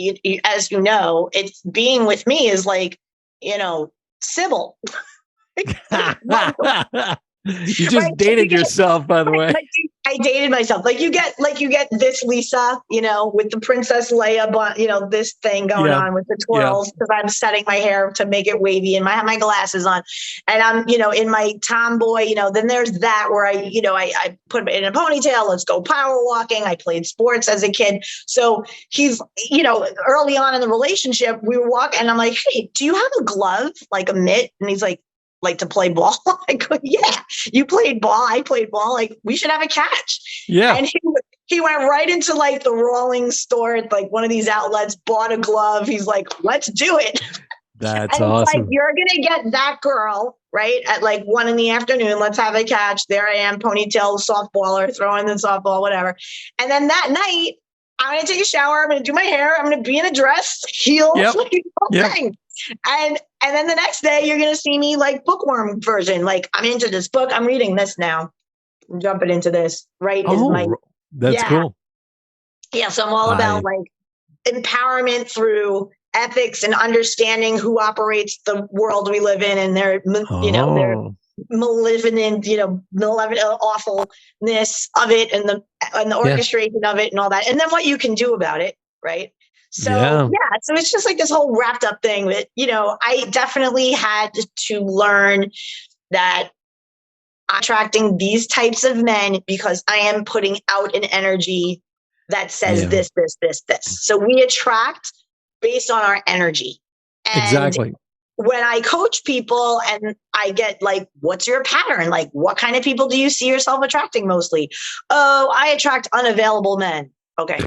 as you know, it's being with me is like, Sybil. You just dated yourself, by the way. I dated myself. Like you get this Lisa, with the Princess Leia, this thing going on with the twirls, because I'm setting my hair to make it wavy and I have my glasses on, and I'm, in my tomboy, then there's that where I put it in a ponytail. Let's go power walking. I played sports as a kid. So he's, early on in the relationship, we were walking and I'm like, hey, do you have a glove, like a mitt? And he's like to play ball? I go, yeah, you played ball. I played ball. Like, we should have a catch. Yeah. And he went right into like the rolling store at like one of these outlets, bought a glove. He's like, let's do it. That's awesome. Like, you're going to get that girl, right? At like 1 PM. Let's have a catch. There I am, ponytail softballer, throwing the softball, whatever. And then that night, I'm going to take a shower. I'm going to do my hair. I'm going to be in a dress, heels, thing. And then the next day you're going to see me like bookworm version. Like, I'm into this book. I'm reading this now. I'm jumping into this, right? That's cool. Yeah. So I'm all about like empowerment through ethics and understanding who operates the world we live in and their malevolent, malevolent awfulness of it and the orchestration of it and all that. And then what you can do about it. Right. So, so it's just like this whole wrapped up thing that, I definitely had to learn that I'm attracting these types of men because I am putting out an energy that says this. So we attract based on our energy. And exactly. When I coach people and I get like, what's your pattern? Like, what kind of people do you see yourself attracting mostly? Oh, I attract unavailable men. Okay.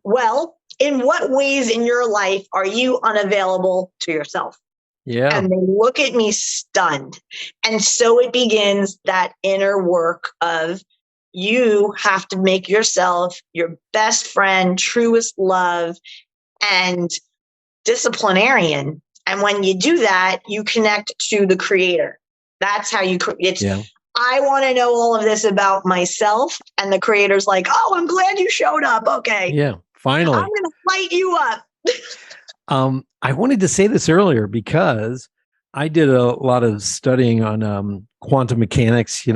Well, in what ways in your life are you unavailable to yourself? Yeah. And they look at me stunned. And so it begins that inner work of you have to make yourself your best friend, truest love, and disciplinarian. And when you do that, you connect to the creator. That's how you create. I want to know all of this about myself. And the creator's like, oh, I'm glad you showed up. Okay. Yeah. Finally. I'm going to light you up. I wanted to say this earlier because I did a lot of studying on quantum mechanics,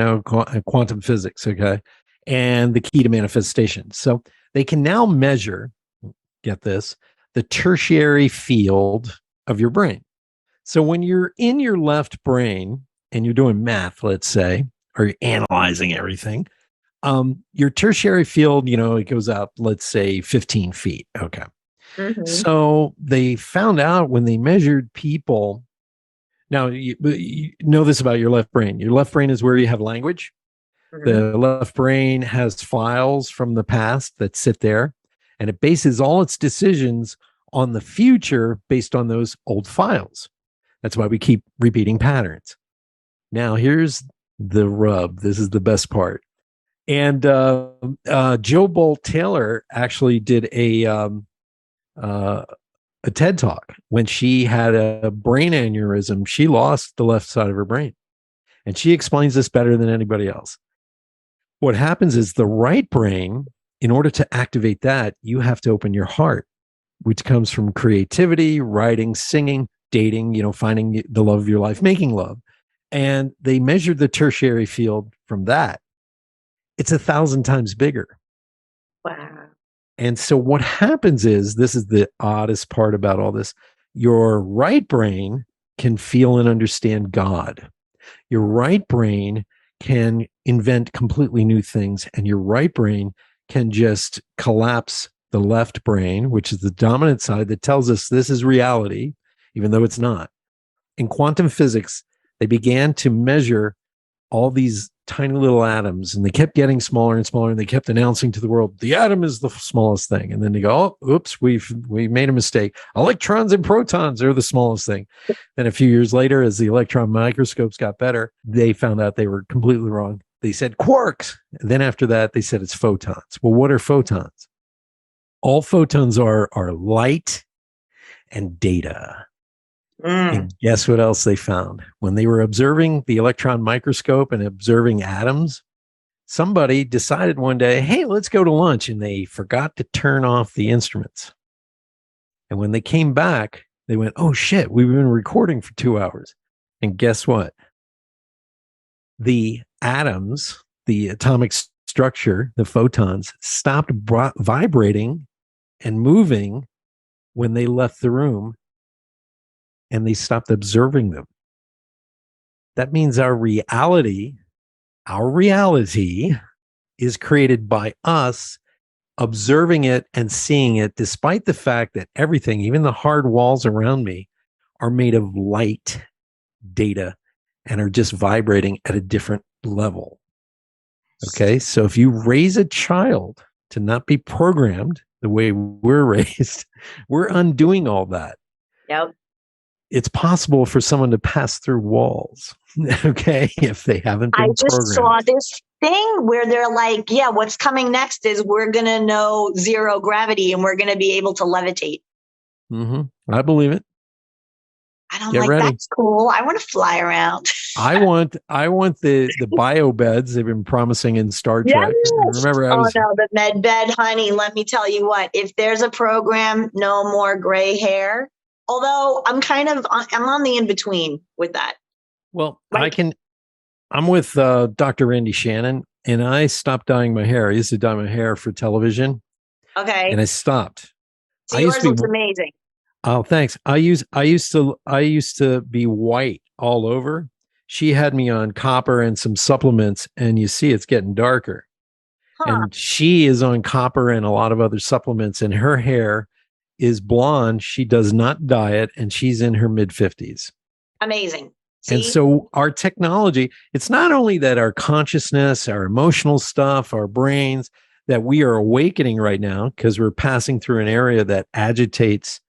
quantum physics. Okay. And the key to manifestation. So They can now measure, get this, the tertiary field of your brain. So when you're in your left brain and you're doing math, let's say, or you're analyzing everything, your tertiary field, it goes up, let's say 15 feet. Okay. Mm-hmm. So they found out when they measured people. Now, you know this about your left brain. Your left brain is where you have language. Mm-hmm. The left brain has files from the past that sit there, and it bases all its decisions on the future based on those old files. That's why we keep repeating patterns. Now, here's the rub. This is the best part. And Jill Bolt Taylor actually did a TED talk. When she had a brain aneurysm, she lost the left side of her brain. And she explains this better than anybody else. What happens is the right brain, in order to activate that, you have to open your heart, which comes from creativity, writing, singing, dating, finding the love of your life, making love. And they measured the tertiary field from that. It's 1,000 times bigger. Wow. And so what happens is, this is the oddest part about all this. Your right brain can feel and understand God. Your right brain can invent completely new things. And your right brain can just collapse the left brain, which is the dominant side that tells us this is reality, even though it's not. In quantum physics, they began to measure all these tiny little atoms, and they kept getting smaller and smaller, and they kept announcing to the world, the atom is the smallest thing. And then they go, oh, oops, we made a mistake. Electrons and protons are the smallest thing. Then a few years later, as the electron microscopes got better, they found out they were completely wrong. They said quarks. And then after that, they said it's photons. Well, what are photons? All photons are light and data. And guess what else they found? When they were observing the electron microscope and observing atoms, somebody decided one day, hey, let's go to lunch. And they forgot to turn off the instruments. And when they came back, they went, oh shit, we've been recording for 2 hours. And guess what? The atoms, the atomic structure, the photons, stopped vibrating and moving when they left the room. And they stopped observing them. That means our reality is created by us observing it and seeing it, despite the fact that everything, even the hard walls around me, are made of light, data, and are just vibrating at a different level. Okay, so if you raise a child to not be programmed the way we're raised, we're undoing all that. Yep. It's possible for someone to pass through walls, okay, if they haven't been programmed. I just saw this thing where they're like, yeah, what's coming next is we're going to know zero gravity and we're going to be able to levitate. Mm-hmm. I believe it. And I'm like, that's cool. I want to fly around. I want the bio beds they've been promising in Star Trek. Yes. Remember, the med bed, honey. Let me tell you what, if there's a program, no more gray hair. Although I'm on the in-between with that. Well, I'm with Dr. Randy Shannon, and I stopped dyeing my hair. I used to dye my hair for television. Okay. And I stopped. So yours looks amazing. Oh, thanks. I used to be white all over. She had me on copper and some supplements, and you see it's getting darker. Huh. And she is on copper and a lot of other supplements, and her hair is blonde. She does not dye it, and she's in her mid-50s. Amazing. See? And so our technology, it's not only that our consciousness, our emotional stuff, our brains, that we are awakening right now because we're passing through an area that agitates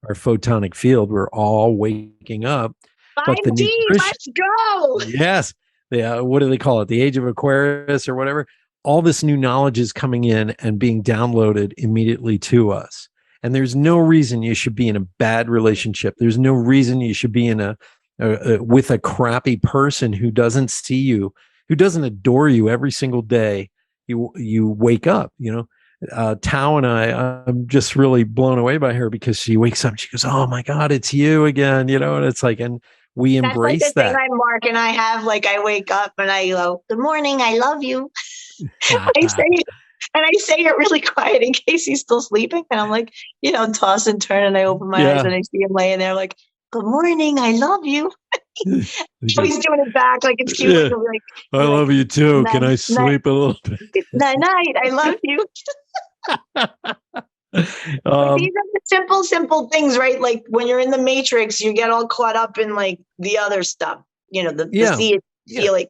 our photonic field. We're all waking up. 5D, let's go. Yes. What do they call it? The age of Aquarius or whatever. All this new knowledge is coming in and being downloaded immediately to us. And there's no reason you should be in a bad relationship. There's no reason you should be in with a crappy person who doesn't see you, who doesn't adore you every single day. You wake up, Tao and I'm just really blown away by her because she wakes up and she goes, oh my God, it's you again, and it's like, and we embrace that's that. Thing Mark and I wake up and I go, good morning, I love you. I say And I say it really quiet in case he's still sleeping. And I'm like, toss and turn, and I open my eyes and I see him laying there like, good morning, I love you. So he's doing it back like it's cute. Yeah. I love you too. Can I sleep a little bit? Night, I love you. These are the simple things, right? Like when you're in the Matrix, you get all caught up in like the other stuff, the see it, feel it,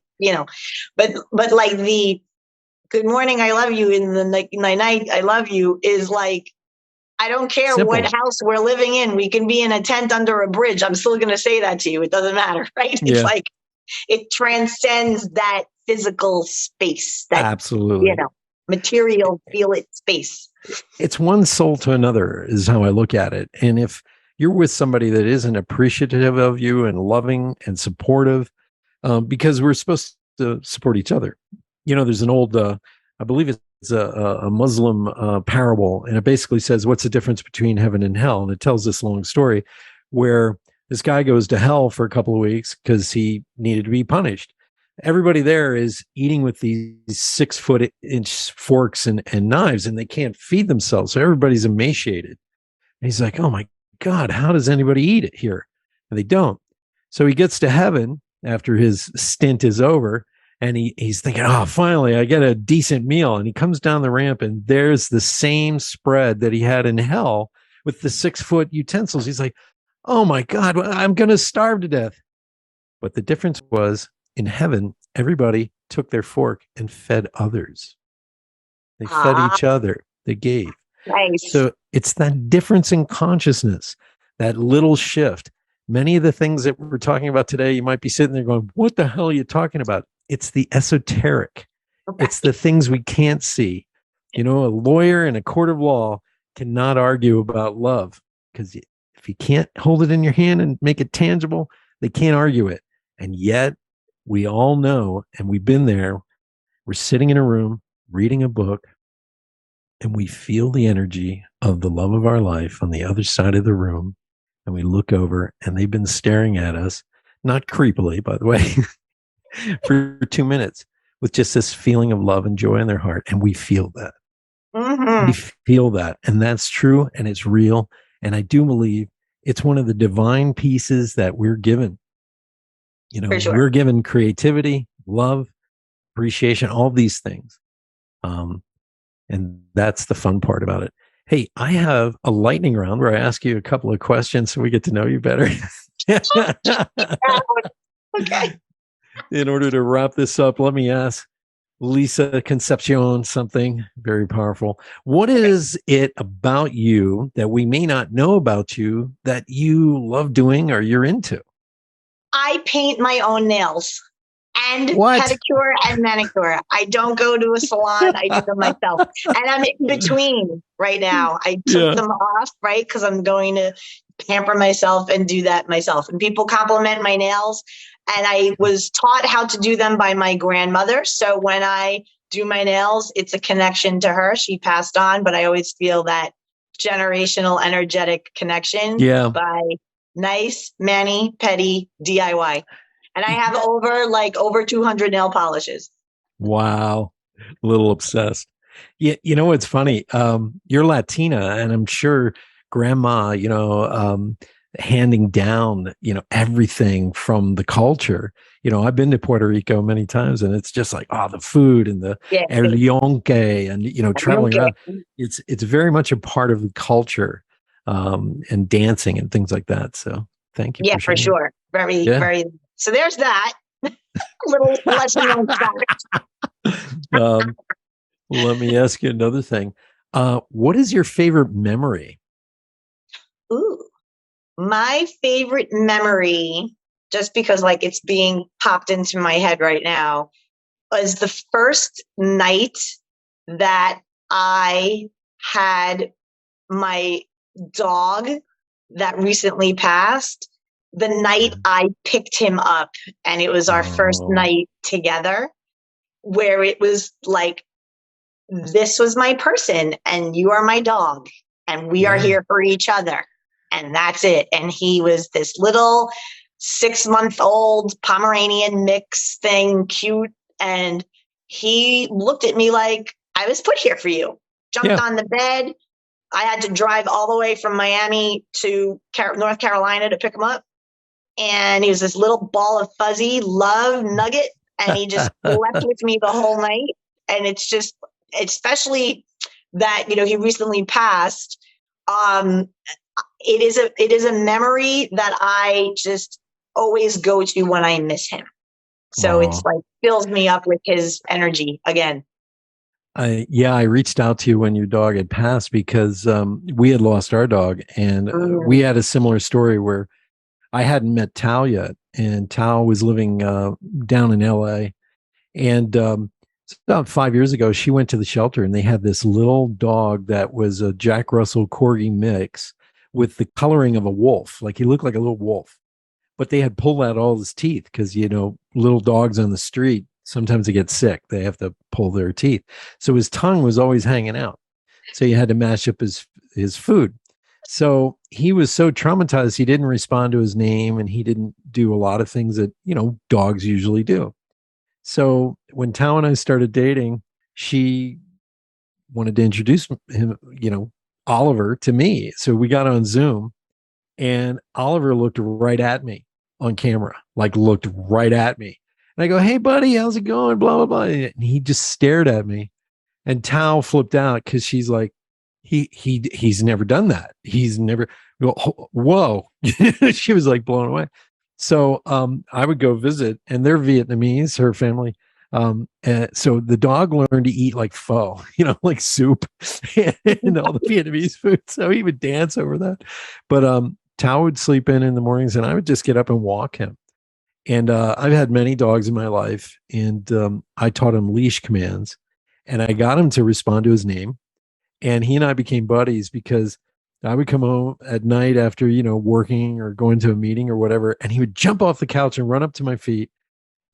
but like the good morning, I love you, in the night, I love you is like, I don't care what house we're living in. We can be in a tent under a bridge. I'm still going to say that to you. It doesn't matter, right? It's like it transcends that physical space. That, absolutely. Material, feel it space. It's one soul to another is how I look at it. And if you're with somebody that isn't appreciative of you and loving and supportive, because we're supposed to support each other. There's an old, I believe it's a Muslim parable, and it basically says, what's the difference between heaven and hell? And it tells this long story where this guy goes to hell for a couple of weeks because he needed to be punished. Everybody there is eating with these 6-foot-inch forks and knives, and they can't feed themselves. So everybody's emaciated. And he's like, oh my God, how does anybody eat it here? And they don't. So he gets to heaven after his stint is over, and he's thinking, oh, finally, I get a decent meal. And he comes down the ramp, and there's the same spread that he had in hell with the 6-foot utensils. He's like, oh my God, I'm going to starve to death. But the difference was, in heaven, everybody took their fork and fed others. They fed each other. They gave. Nice. So it's that difference in consciousness, that little shift. Many of the things that we're talking about today, you might be sitting there going, what the hell are you talking about? It's the esoteric. Okay. It's the things we can't see. A lawyer in a court of law cannot argue about love, because if you can't hold it in your hand and make it tangible, they can't argue it. And yet we all know, and we've been there, we're sitting in a room reading a book, and we feel the energy of the love of our life on the other side of the room. And we look over, and they've been staring at us, not creepily, by the way, for 2 minutes, with just this feeling of love and joy in their heart. And we feel that. Mm-hmm. We feel that. And that's true, and it's real. And I do believe it's one of the divine pieces that we're given. Sure. We're given creativity, love, appreciation, all these things. And that's the fun part about it. Hey, I have a lightning round where I ask you a couple of questions so we get to know you better. Okay. In order to wrap this up, let me ask Lisa Concepcion something very powerful. What is it about you that we may not know about you that you love doing or you're into? I paint my own nails and What? pedicure and manicure. I don't go to a salon. I do them myself. And I'm in between right now. I took them off, right? Because I'm going to pamper myself and do that myself. And people compliment my nails. And I was taught how to do them by my grandmother. So when I do my nails, it's a connection to her. She passed on, but I always feel that generational energetic connection by nice, mani, pedi, DIY. And I have over 200 nail polishes. Wow. A little obsessed. Yeah. It's funny. You're Latina, and I'm sure grandma, handing down, everything from the culture. I've been to Puerto Rico many times, and it's just like, the food and the el yonke and, traveling around. It's very much a part of the culture, and dancing and things like that. So thank you. Yeah, for sure. Very, very. So there's that little lesson on that. Let me ask you another thing. What is your favorite memory? Ooh, my favorite memory, just because it's being popped into my head right now, was the first night that I had my dog that recently passed. The night I picked him up, and it was our first night together, where it was like, this was my person, and you are my dog, and we are here for each other. And that's it. And he was this little 6-month-old Pomeranian mix thing, cute. And he looked at me like I was put here for you. Jumped on the bed. I had to drive all the way from Miami to North Carolina to pick him up. And he was this little ball of fuzzy love nugget. And he just slept with me the whole night. And it's just, especially that, he recently passed. It is a memory that I just always go to when I miss him. So it's like fills me up with his energy again. I reached out to you when your dog had passed because we had lost our dog, and we had a similar story where I hadn't met Tao yet, and Tao was living down in LA. And about 5 years ago, she went to the shelter, and they had this little dog that was a Jack Russell Corgi mix with the coloring of a wolf. Like, he looked like a little wolf, but they had pulled out all his teeth because, little dogs on the street, sometimes they get sick. They have to pull their teeth. So his tongue was always hanging out. So you had to mash up his food. So he was so traumatized, he didn't respond to his name, and he didn't do a lot of things that, dogs usually do. So when Tao and I started dating, she wanted to introduce him, Oliver, to me. So we got on Zoom, and Oliver looked right at me on camera, looked right at me. And I go, "Hey, buddy, how's it going?" Blah, blah, blah. And he just stared at me. And Tao flipped out because she's like, he's never done that. He's never, whoa. She was like blown away. So I would go visit, and they're Vietnamese, her family. So the dog learned to eat like pho, like soup and all the Vietnamese food. So he would dance over that. But Tao would sleep in the mornings, and I would just get up and walk him. And I've had many dogs in my life, and I taught him leash commands, and I got him to respond to his name. And he and I became buddies because I would come home at night after, working or going to a meeting or whatever, and he would jump off the couch and run up to my feet.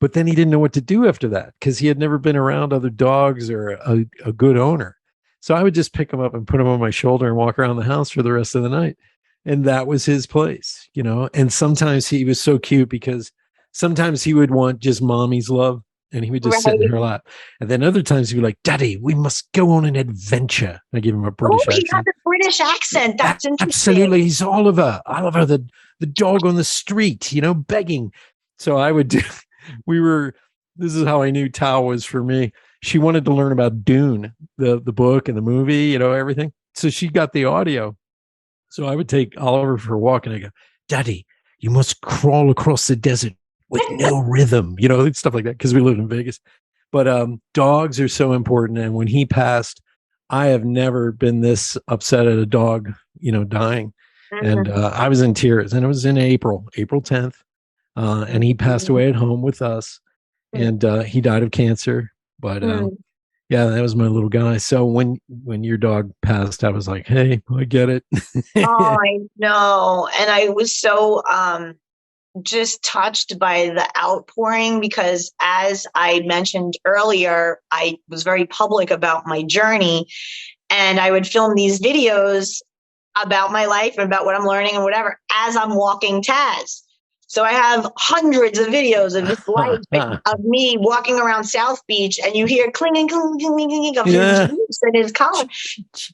But then he didn't know what to do after that because he had never been around other dogs or a good owner. So I would just pick him up and put him on my shoulder and walk around the house for the rest of the night. And that was his place, And sometimes he was so cute because sometimes he would want just mommy's love, and he would just sit in her lap. And then other times he'd be like, "Daddy, we must go on an adventure." I give him a British accent. He has a British accent. That's interesting. Absolutely. He's Oliver, the dog on the street, begging. So I would do, this is how I knew Tao was for me. She wanted to learn about Dune, the book and the movie, everything. So she got the audio. So I would take Oliver for a walk, and I go, "Daddy, you must crawl across the desert with no rhythm," stuff like that, because we lived in Vegas. But dogs are so important. And when he passed, I have never been this upset at a dog, dying. And I was in tears, and it was in April 10th. And he passed away at home with us, and he died of cancer. But yeah, that was my little guy. So when your dog passed, I was like, "Hey, I get it." Oh, I know. And I was so just touched by the outpouring because, as I mentioned earlier, I was very public about my journey, and I would film these videos about my life and about what I'm learning and whatever as I'm walking Taz. So I have hundreds of videos of this life of me walking around South Beach, and you hear clinging of his boots and his collar.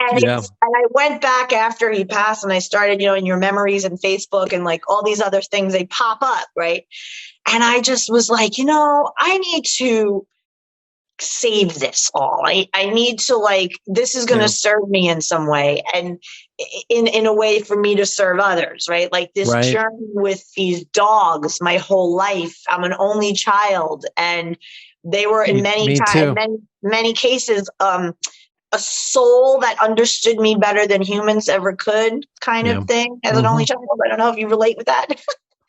And, and I went back after he passed, and I started, in your memories and Facebook and like all these other things, they pop up, right? And I just was like, I need to save this all. I need to this is going to serve me in some way, and in a way for me to serve others, right? Like this journey with these dogs my whole life. I'm an only child, and they were in many cases a soul that understood me better than humans ever could, kind of thing, as an only child. I don't know if you relate with that.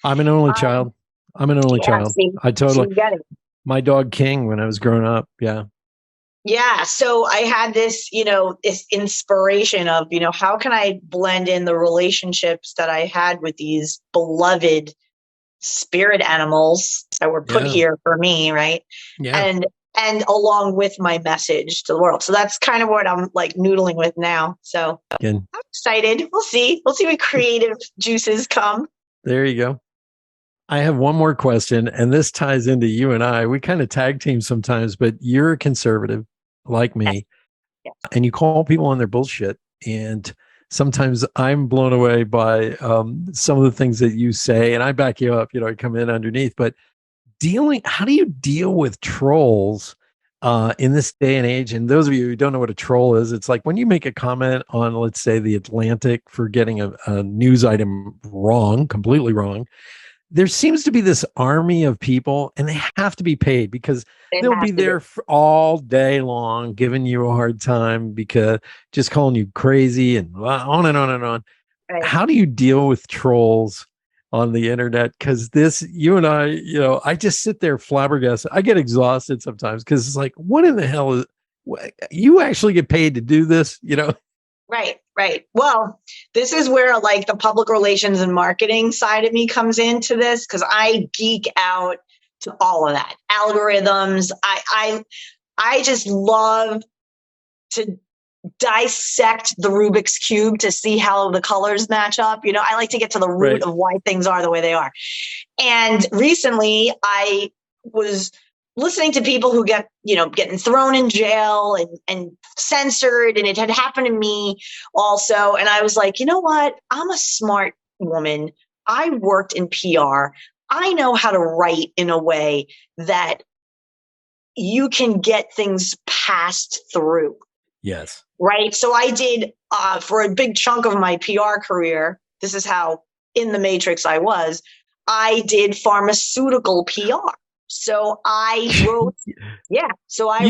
I'm an only child. See, I totally get it. My dog King when I was growing up. Yeah. So I had this, this inspiration of, how can I blend in the relationships that I had with these beloved spirit animals that were put here for me. Right. Yeah. And along with my message to the world. So that's kind of what I'm noodling with now. So I'm excited. We'll see what creative juices come. There you go. I have one more question, and this ties into you and I. We kind of tag team sometimes, but you're a conservative like me. and you call people on their bullshit. And sometimes I'm blown away by some of the things that you say, and I back you up. I come in underneath. But how do you deal with trolls in this day and age? And those of you who don't know what a troll is, it's like when you make a comment on, let's say, the Atlantic for getting a news item wrong, completely wrong. There seems to be this army of people, and they have to be paid because they'll be there all day long giving you a hard time because just calling you crazy and on and on and on. Right. How do you deal with trolls on the internet? Because you and I just sit there flabbergasted. I get exhausted sometimes because it's like, what in the hell is you actually get paid to do this? Right. Well, this is where like the public relations and marketing side of me comes into this, because I geek out to all of that. Algorithms. I just love to dissect the Rubik's Cube to see how the colors match up. I like to get to the root of why things are the way they are. And recently I was listening to people who get, getting thrown in jail and censored, and it had happened to me also. And I was like, you know what? I'm a smart woman. I worked in PR. I know how to write in a way that you can get things passed through. Yes. Right. So I did for a big chunk of my PR career. This is how in the matrix I was. I did pharmaceutical PR. So I wrote,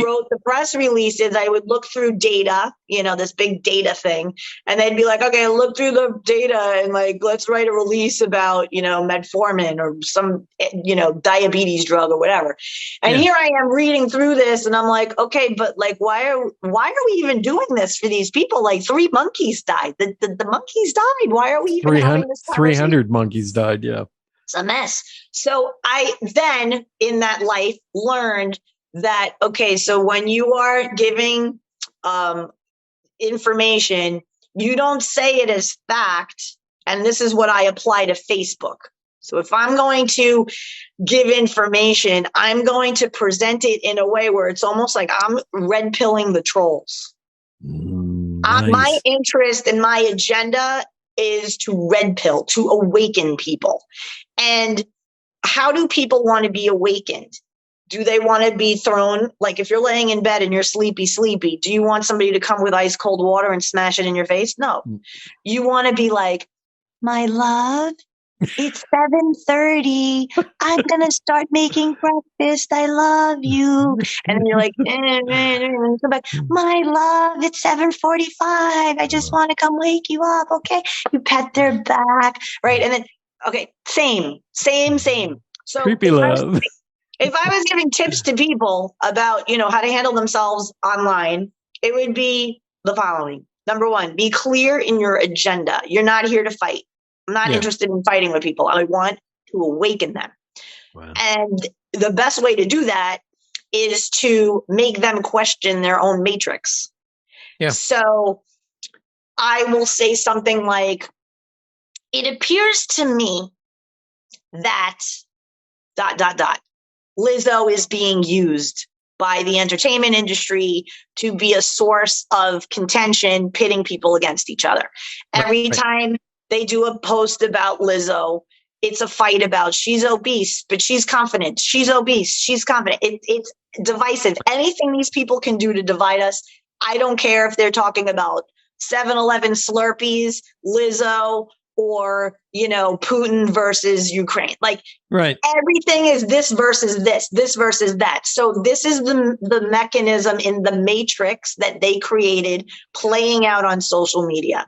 wrote the press releases. I would look through data, this big data thing. And they'd be like, okay, look through the data and like, let's write a release about, metformin or some, diabetes drug or whatever. And here I am reading through this and I'm like, okay, but like, why are we even doing this for these people? Like 3 monkeys died. The monkeys died. Why are we even having this conversation? 300 monkeys died. Yeah. It's a mess. So I then in that life learned that, okay, so when you are giving information, you don't say it as fact. And this is what I apply to Facebook. So if I'm going to give information, I'm going to present it in a way where it's almost like I'm red pilling the trolls. Nice. My interest and my agenda is to red pill, to awaken people. And how do people want to be awakened? Do they want to be thrown? Like if you're laying in bed and you're sleepy, do you want somebody to come with ice cold water and smash it in your face? No. You want to be like, my love, it's 7:30. I'm going to start making breakfast. I love you. And then you're like, my love, it's 7:45. I just want to come wake you up. Okay. You pet their back. Right. And then, okay, same. So creepy love. If I was giving tips to people about, how to handle themselves online, it would be the following. Number 1, be clear in your agenda. You're not here to fight. I'm not interested in fighting with people. I want to awaken them. Wow. And the best way to do that is to make them question their own matrix. Yeah. So I will say something like, it appears to me that ... Lizzo is being used by the entertainment industry to be a source of contention, pitting people against each other. Every time they do a post about Lizzo, it's a fight about she's obese, but she's confident. She's obese. She's confident. It's divisive. Anything these people can do to divide us. I don't care if they're talking about 7-Eleven Slurpees, Lizzo, or, Putin versus Ukraine. Like everything is this versus this versus that. So this is the mechanism in the matrix that they created playing out on social media.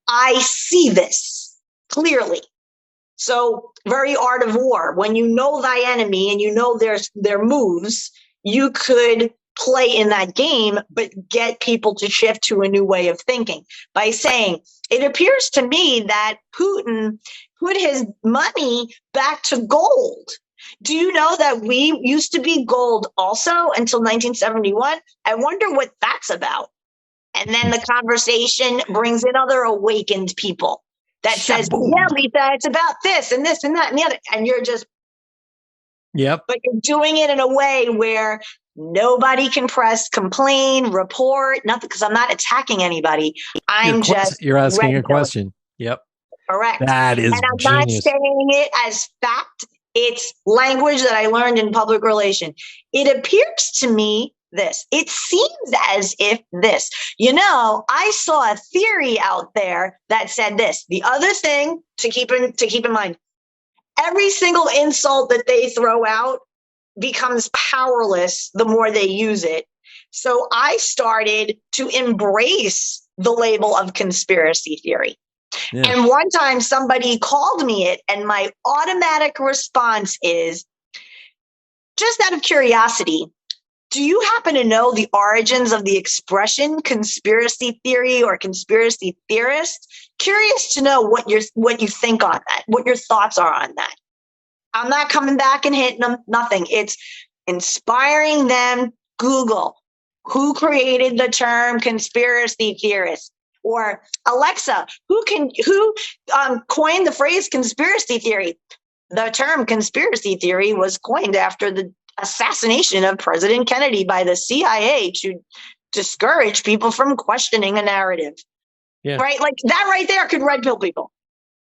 I see this clearly. So very art of war. When you know thy enemy and you know their moves, you could play in that game, but get people to shift to a new way of thinking by saying, it appears to me that Putin put his money back to gold. Do you know that we used to be gold also until 1971? I wonder what that's about. And then the conversation brings in other awakened people that says, yeah, Lisa, it's about this and this and that and the other. And you're just, but you're doing it in a way where Nobody can press complain, report, nothing, because I'm not attacking anybody. You're asking a question. Yep. Correct. That is and I'm genius. not saying it as fact. It's language that I learned in public relation. It appears to me it seems as if I saw a theory out there that said this. The other thing to keep in mind, every single insult that they throw out becomes powerless the more they use it. So I started to embrace the label of conspiracy theory. Yeah. And one time somebody called me it, and my automatic response is, just out of curiosity, do you happen to know the origins of the expression conspiracy theory or conspiracy theorist? Curious to know what you think on that, what your thoughts are on that. I'm not coming back and hitting them, nothing. It's inspiring them. Google, who created the term conspiracy theorist? Or Alexa, who coined the phrase conspiracy theory? The term conspiracy theory was coined after the assassination of President Kennedy by the CIA to discourage people from questioning a narrative. Yeah. Right? Like that right there could red pill people.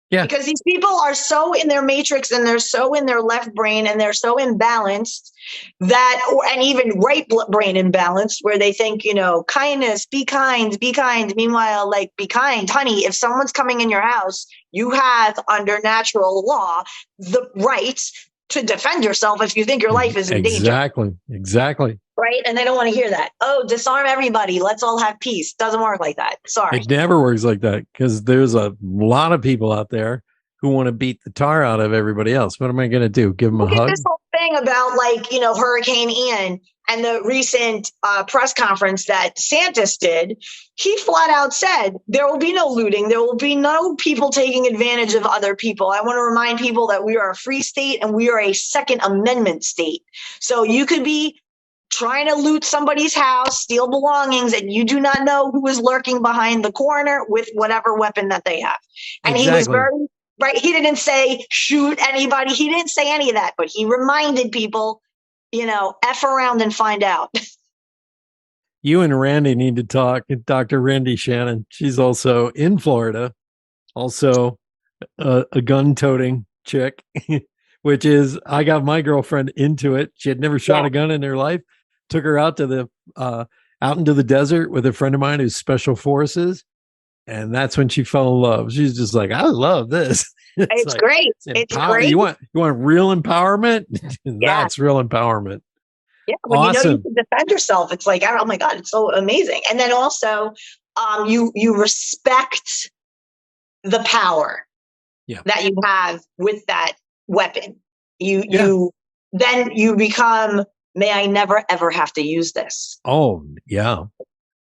Yeah. Because these people are so in their matrix, and they're so in their left brain, and they're so imbalanced and even right brain imbalanced, where they think, kindness, be kind. Meanwhile, like, be kind, honey. If someone's coming in your house, you have, under natural law, the right to defend yourself if you think your life is in danger. Exactly. Right? And they don't want to hear that. Oh, disarm everybody. Let's all have peace. Doesn't work like that. Sorry. It never works like that, because there's a lot of people out there who want to beat the tar out of everybody else. What am I going to do? Give them a hug? This whole thing about Hurricane Ian and the recent press conference that DeSantis did, he flat out said, there will be no looting. There will be no people taking advantage of other people. I want to remind people that we are a free state, and we are a Second Amendment state. So you could be trying to loot somebody's house, steal belongings, and you do not know who is lurking behind the corner with whatever weapon that they have. And He was very right. He didn't say shoot anybody. He didn't say any of that, but he reminded people, F around and find out. You and Randy need to talk. Dr. Randy Shannon. She's also in Florida, also a gun-toting chick, which is, I got my girlfriend into it. She had never shot a gun in her life. Took her out to out into the desert with a friend of mine who's special forces. And that's when she fell in love. She's just like, I love this. It's like, great. It's great. You want real empowerment? That's real empowerment. Yeah, when awesome. You can defend yourself, it's like, oh my God, it's so amazing. And then also, you respect the power that you have with that weapon. You become, may I never ever have to use this. Oh yeah.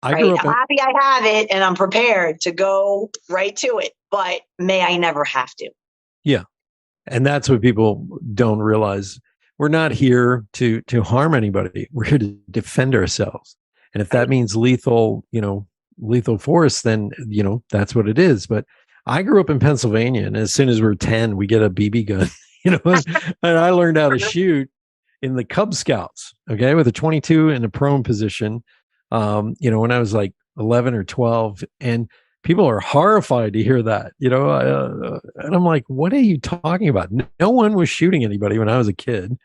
I'm happy I have it, and I'm prepared to go right to it, but may I never have to. Yeah. And that's what people don't realize. We're not here to harm anybody. We're here to defend ourselves. And if that means lethal force, then, that's what it is. But I grew up in Pennsylvania, and as soon as we're 10, we get a BB gun, and I learned how to shoot in the Cub Scouts, okay, with a 22 in a prone position, when I was like 11 or 12, and people are horrified to hear that, and I'm like, what are you talking about? No one was shooting anybody when I was a kid.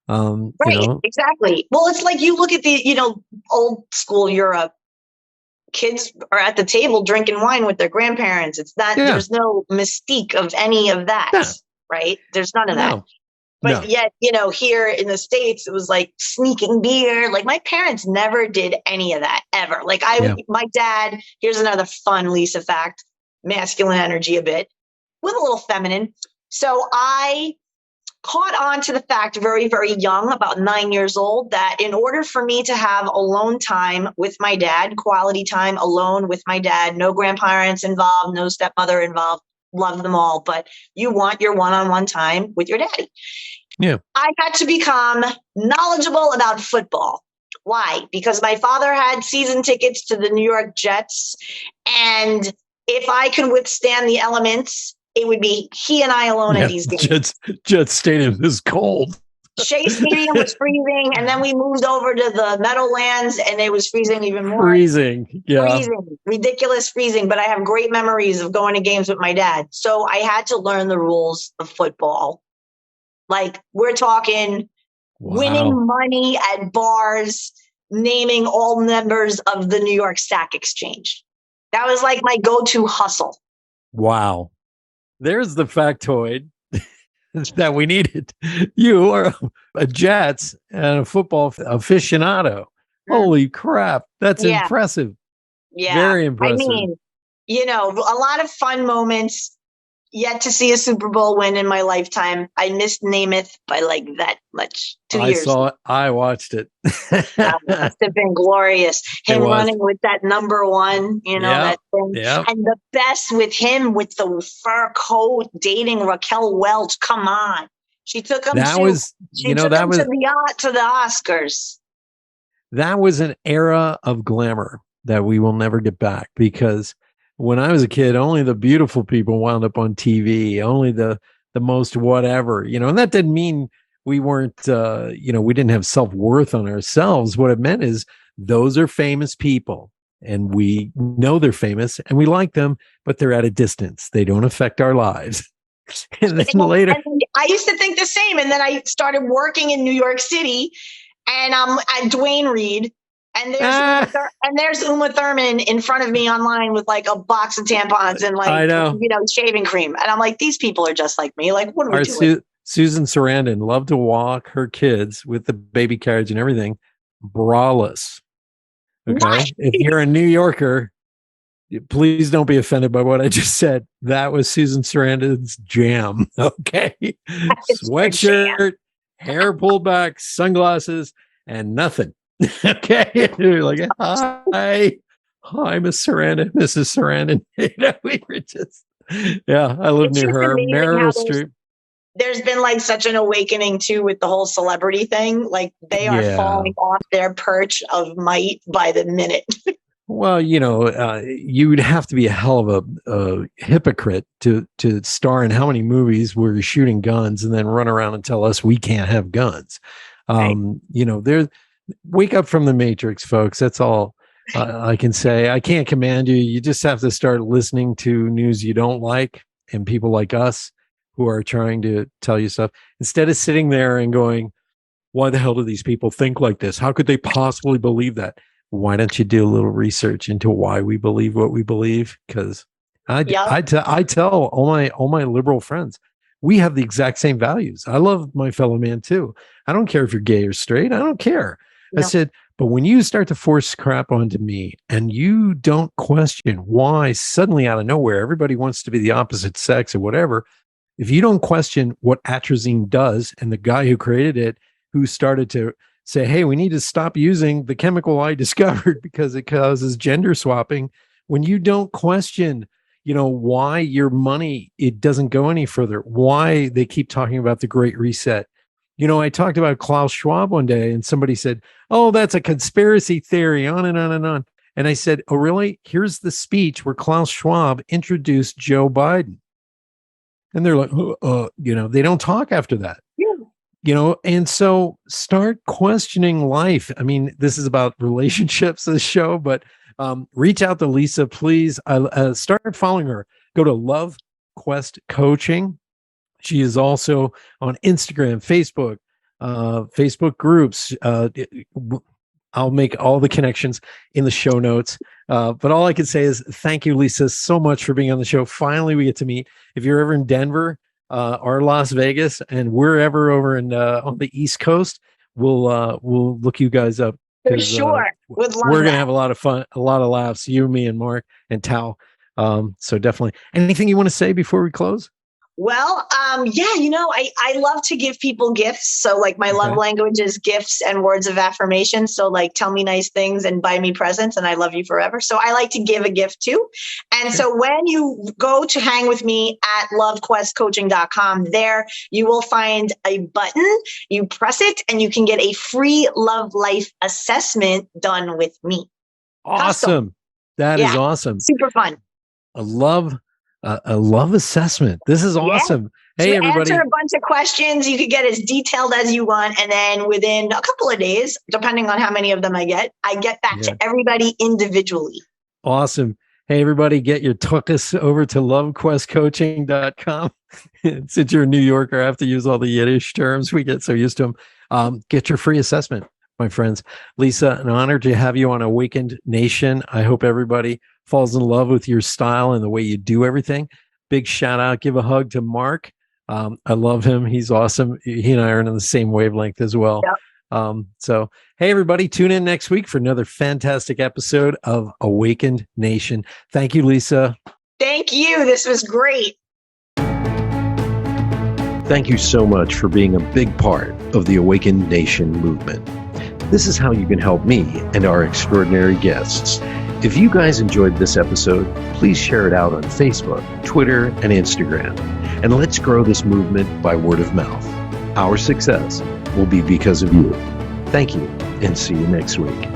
Right, exactly. Well, it's like you look at the, old school Europe, kids are at the table drinking wine with their grandparents. It's not, there's no mystique of any of that, right? There's none of that. But yet, here in the States, it was like sneaking beer. Like, my parents never did any of that ever. Like, my dad, here's another fun Lisa fact, masculine energy a bit, with a little feminine. So I caught on to the fact very, very young, about 9 years old, that in order for me to have alone time with my dad, quality time alone with my dad, no grandparents involved, no stepmother involved, love them all, but you want your one-on-one time with your daddy. Yeah. I had to become knowledgeable about football. Why? Because my father had season tickets to the New York Jets, and if I could withstand the elements, it would be he and I alone at these games. Jets Stadium is cold. Shea Stadium was freezing, and then we moved over to the Meadowlands, and it was freezing even more. Freezing. Yeah. Freezing, ridiculous freezing. But I have great memories of going to games with my dad. So I had to learn the rules of football. Like, we're talking winning money at bars, naming all members of the New York Stock Exchange. That was like my go-to hustle. Wow. There's the factoid that we needed. You are a Jets and a football aficionado. Holy crap. That's impressive. Yeah. Very impressive. I mean, a lot of fun moments. Yet to see a Super Bowl win in my lifetime. I missed Namath by like that much. 2 years. I saw it. I watched it. That must have been glorious. Him running with that number one, that thing. Yep. And the best with him with the fur coat dating Raquel Welch. Come on. She took him to the Oscars. That was an era of glamour that we will never get back, because when I was a kid, only the beautiful people wound up on TV, only the most whatever, and that didn't mean we weren't, we didn't have self-worth on ourselves. What it meant is those are famous people, and we know they're famous and we like them, but they're at a distance. They don't affect our lives. And then later, I used to think the same. And then I started working in New York City, and I'm at Dwayne Reed. And there's Uma Thurman in front of me online with like a box of tampons and shaving cream. And I'm like, these people are just like me. Like, what are we doing? Susan Sarandon loved to walk her kids with the baby carriage and everything, braless. Okay. What? If you're a New Yorker, please don't be offended by what I just said. That was Susan Sarandon's jam. Okay. Sweatshirt, hair pulled back, sunglasses, and nothing. Okay. You're like, hi, Miss Sarandon, Mrs. Sarandon. We were just, I live near her. Meryl Streep. There's been like such an awakening too with the whole celebrity thing. Like, they are falling off their perch of might by the minute. Well, you'd have to be a hell of a hypocrite to star in how many movies where you're shooting guns and then run around and tell us we can't have guns. Right. There's, wake up from the Matrix, folks. That's all I can say. I can't command you. You just have to start listening to news you don't like and people like us who are trying to tell you stuff, instead of sitting there and going, why the hell do these people think like this? How could they possibly believe that? Why don't you do a little research into why we believe what we believe? Because I tell all my liberal friends, we have the exact same values. I love my fellow man too. I don't care if you're gay or straight. I don't care. No. I said, but when you start to force crap onto me and you don't question why suddenly out of nowhere, everybody wants to be the opposite sex or whatever. If you don't question what atrazine does, and the guy who created it, who started to say, hey, we need to stop using the chemical I discovered because it causes gender swapping. When you don't question, why your money, it doesn't go any further, why they keep talking about the Great Reset. I talked about Klaus Schwab one day and somebody said, oh, that's a conspiracy theory, on and on and on. And I said, oh, really? Here's the speech where Klaus Schwab introduced Joe Biden. And they're like, they don't talk after that. Yeah. And so start questioning life. I mean, this is about relationships, this show, but reach out to Lisa, please. Start following her. Go to Love Quest Coaching. She is also on Instagram, Facebook, Facebook groups. I'll make all the connections in the show notes. But all I can say is thank you, Lisa, so much for being on the show. Finally, we get to meet. If you're ever in Denver or Las Vegas, and we're ever over in on the East Coast, we'll look you guys up. For sure. We're going to have a lot of fun, a lot of laughs, you, me, and Mark, and Tao. So definitely. Anything you want to say before we close? Well, I love to give people gifts. So like my love language is gifts and words of affirmation. So like tell me nice things and buy me presents and I love you forever. So I like to give a gift too. And so when you go to hang with me at lovequestcoaching.com, there you will find a button. You press it and you can get a free love life assessment done with me. Awesome. That is awesome. Super fun. I love a love assessment. This is awesome. Yeah. Hey, so everybody. Answer a bunch of questions. You could get as detailed as you want. And then within a couple of days, depending on how many of them I get back to everybody individually. Awesome. Hey, everybody, get your tuchus over to lovequestcoaching.com. Since you're a New Yorker, I have to use all the Yiddish terms. We get so used to them. Get your free assessment, my friends. Lisa, an honor to have you on Awakened Nation. I hope everybody falls in love with your style and the way you do everything. Big shout out. Give a hug to Mark. I love him. He's awesome. He and I are on the same wavelength as well. Yep. So, hey, everybody, tune in next week for another fantastic episode of Awakened Nation. Thank you, Lisa. Thank you. This was great. Thank you so much for being a big part of the Awakened Nation movement. This is how you can help me and our extraordinary guests. If you guys enjoyed this episode, please share it out on Facebook, Twitter, and Instagram. And let's grow this movement by word of mouth. Our success will be because of you. Thank you, and see you next week.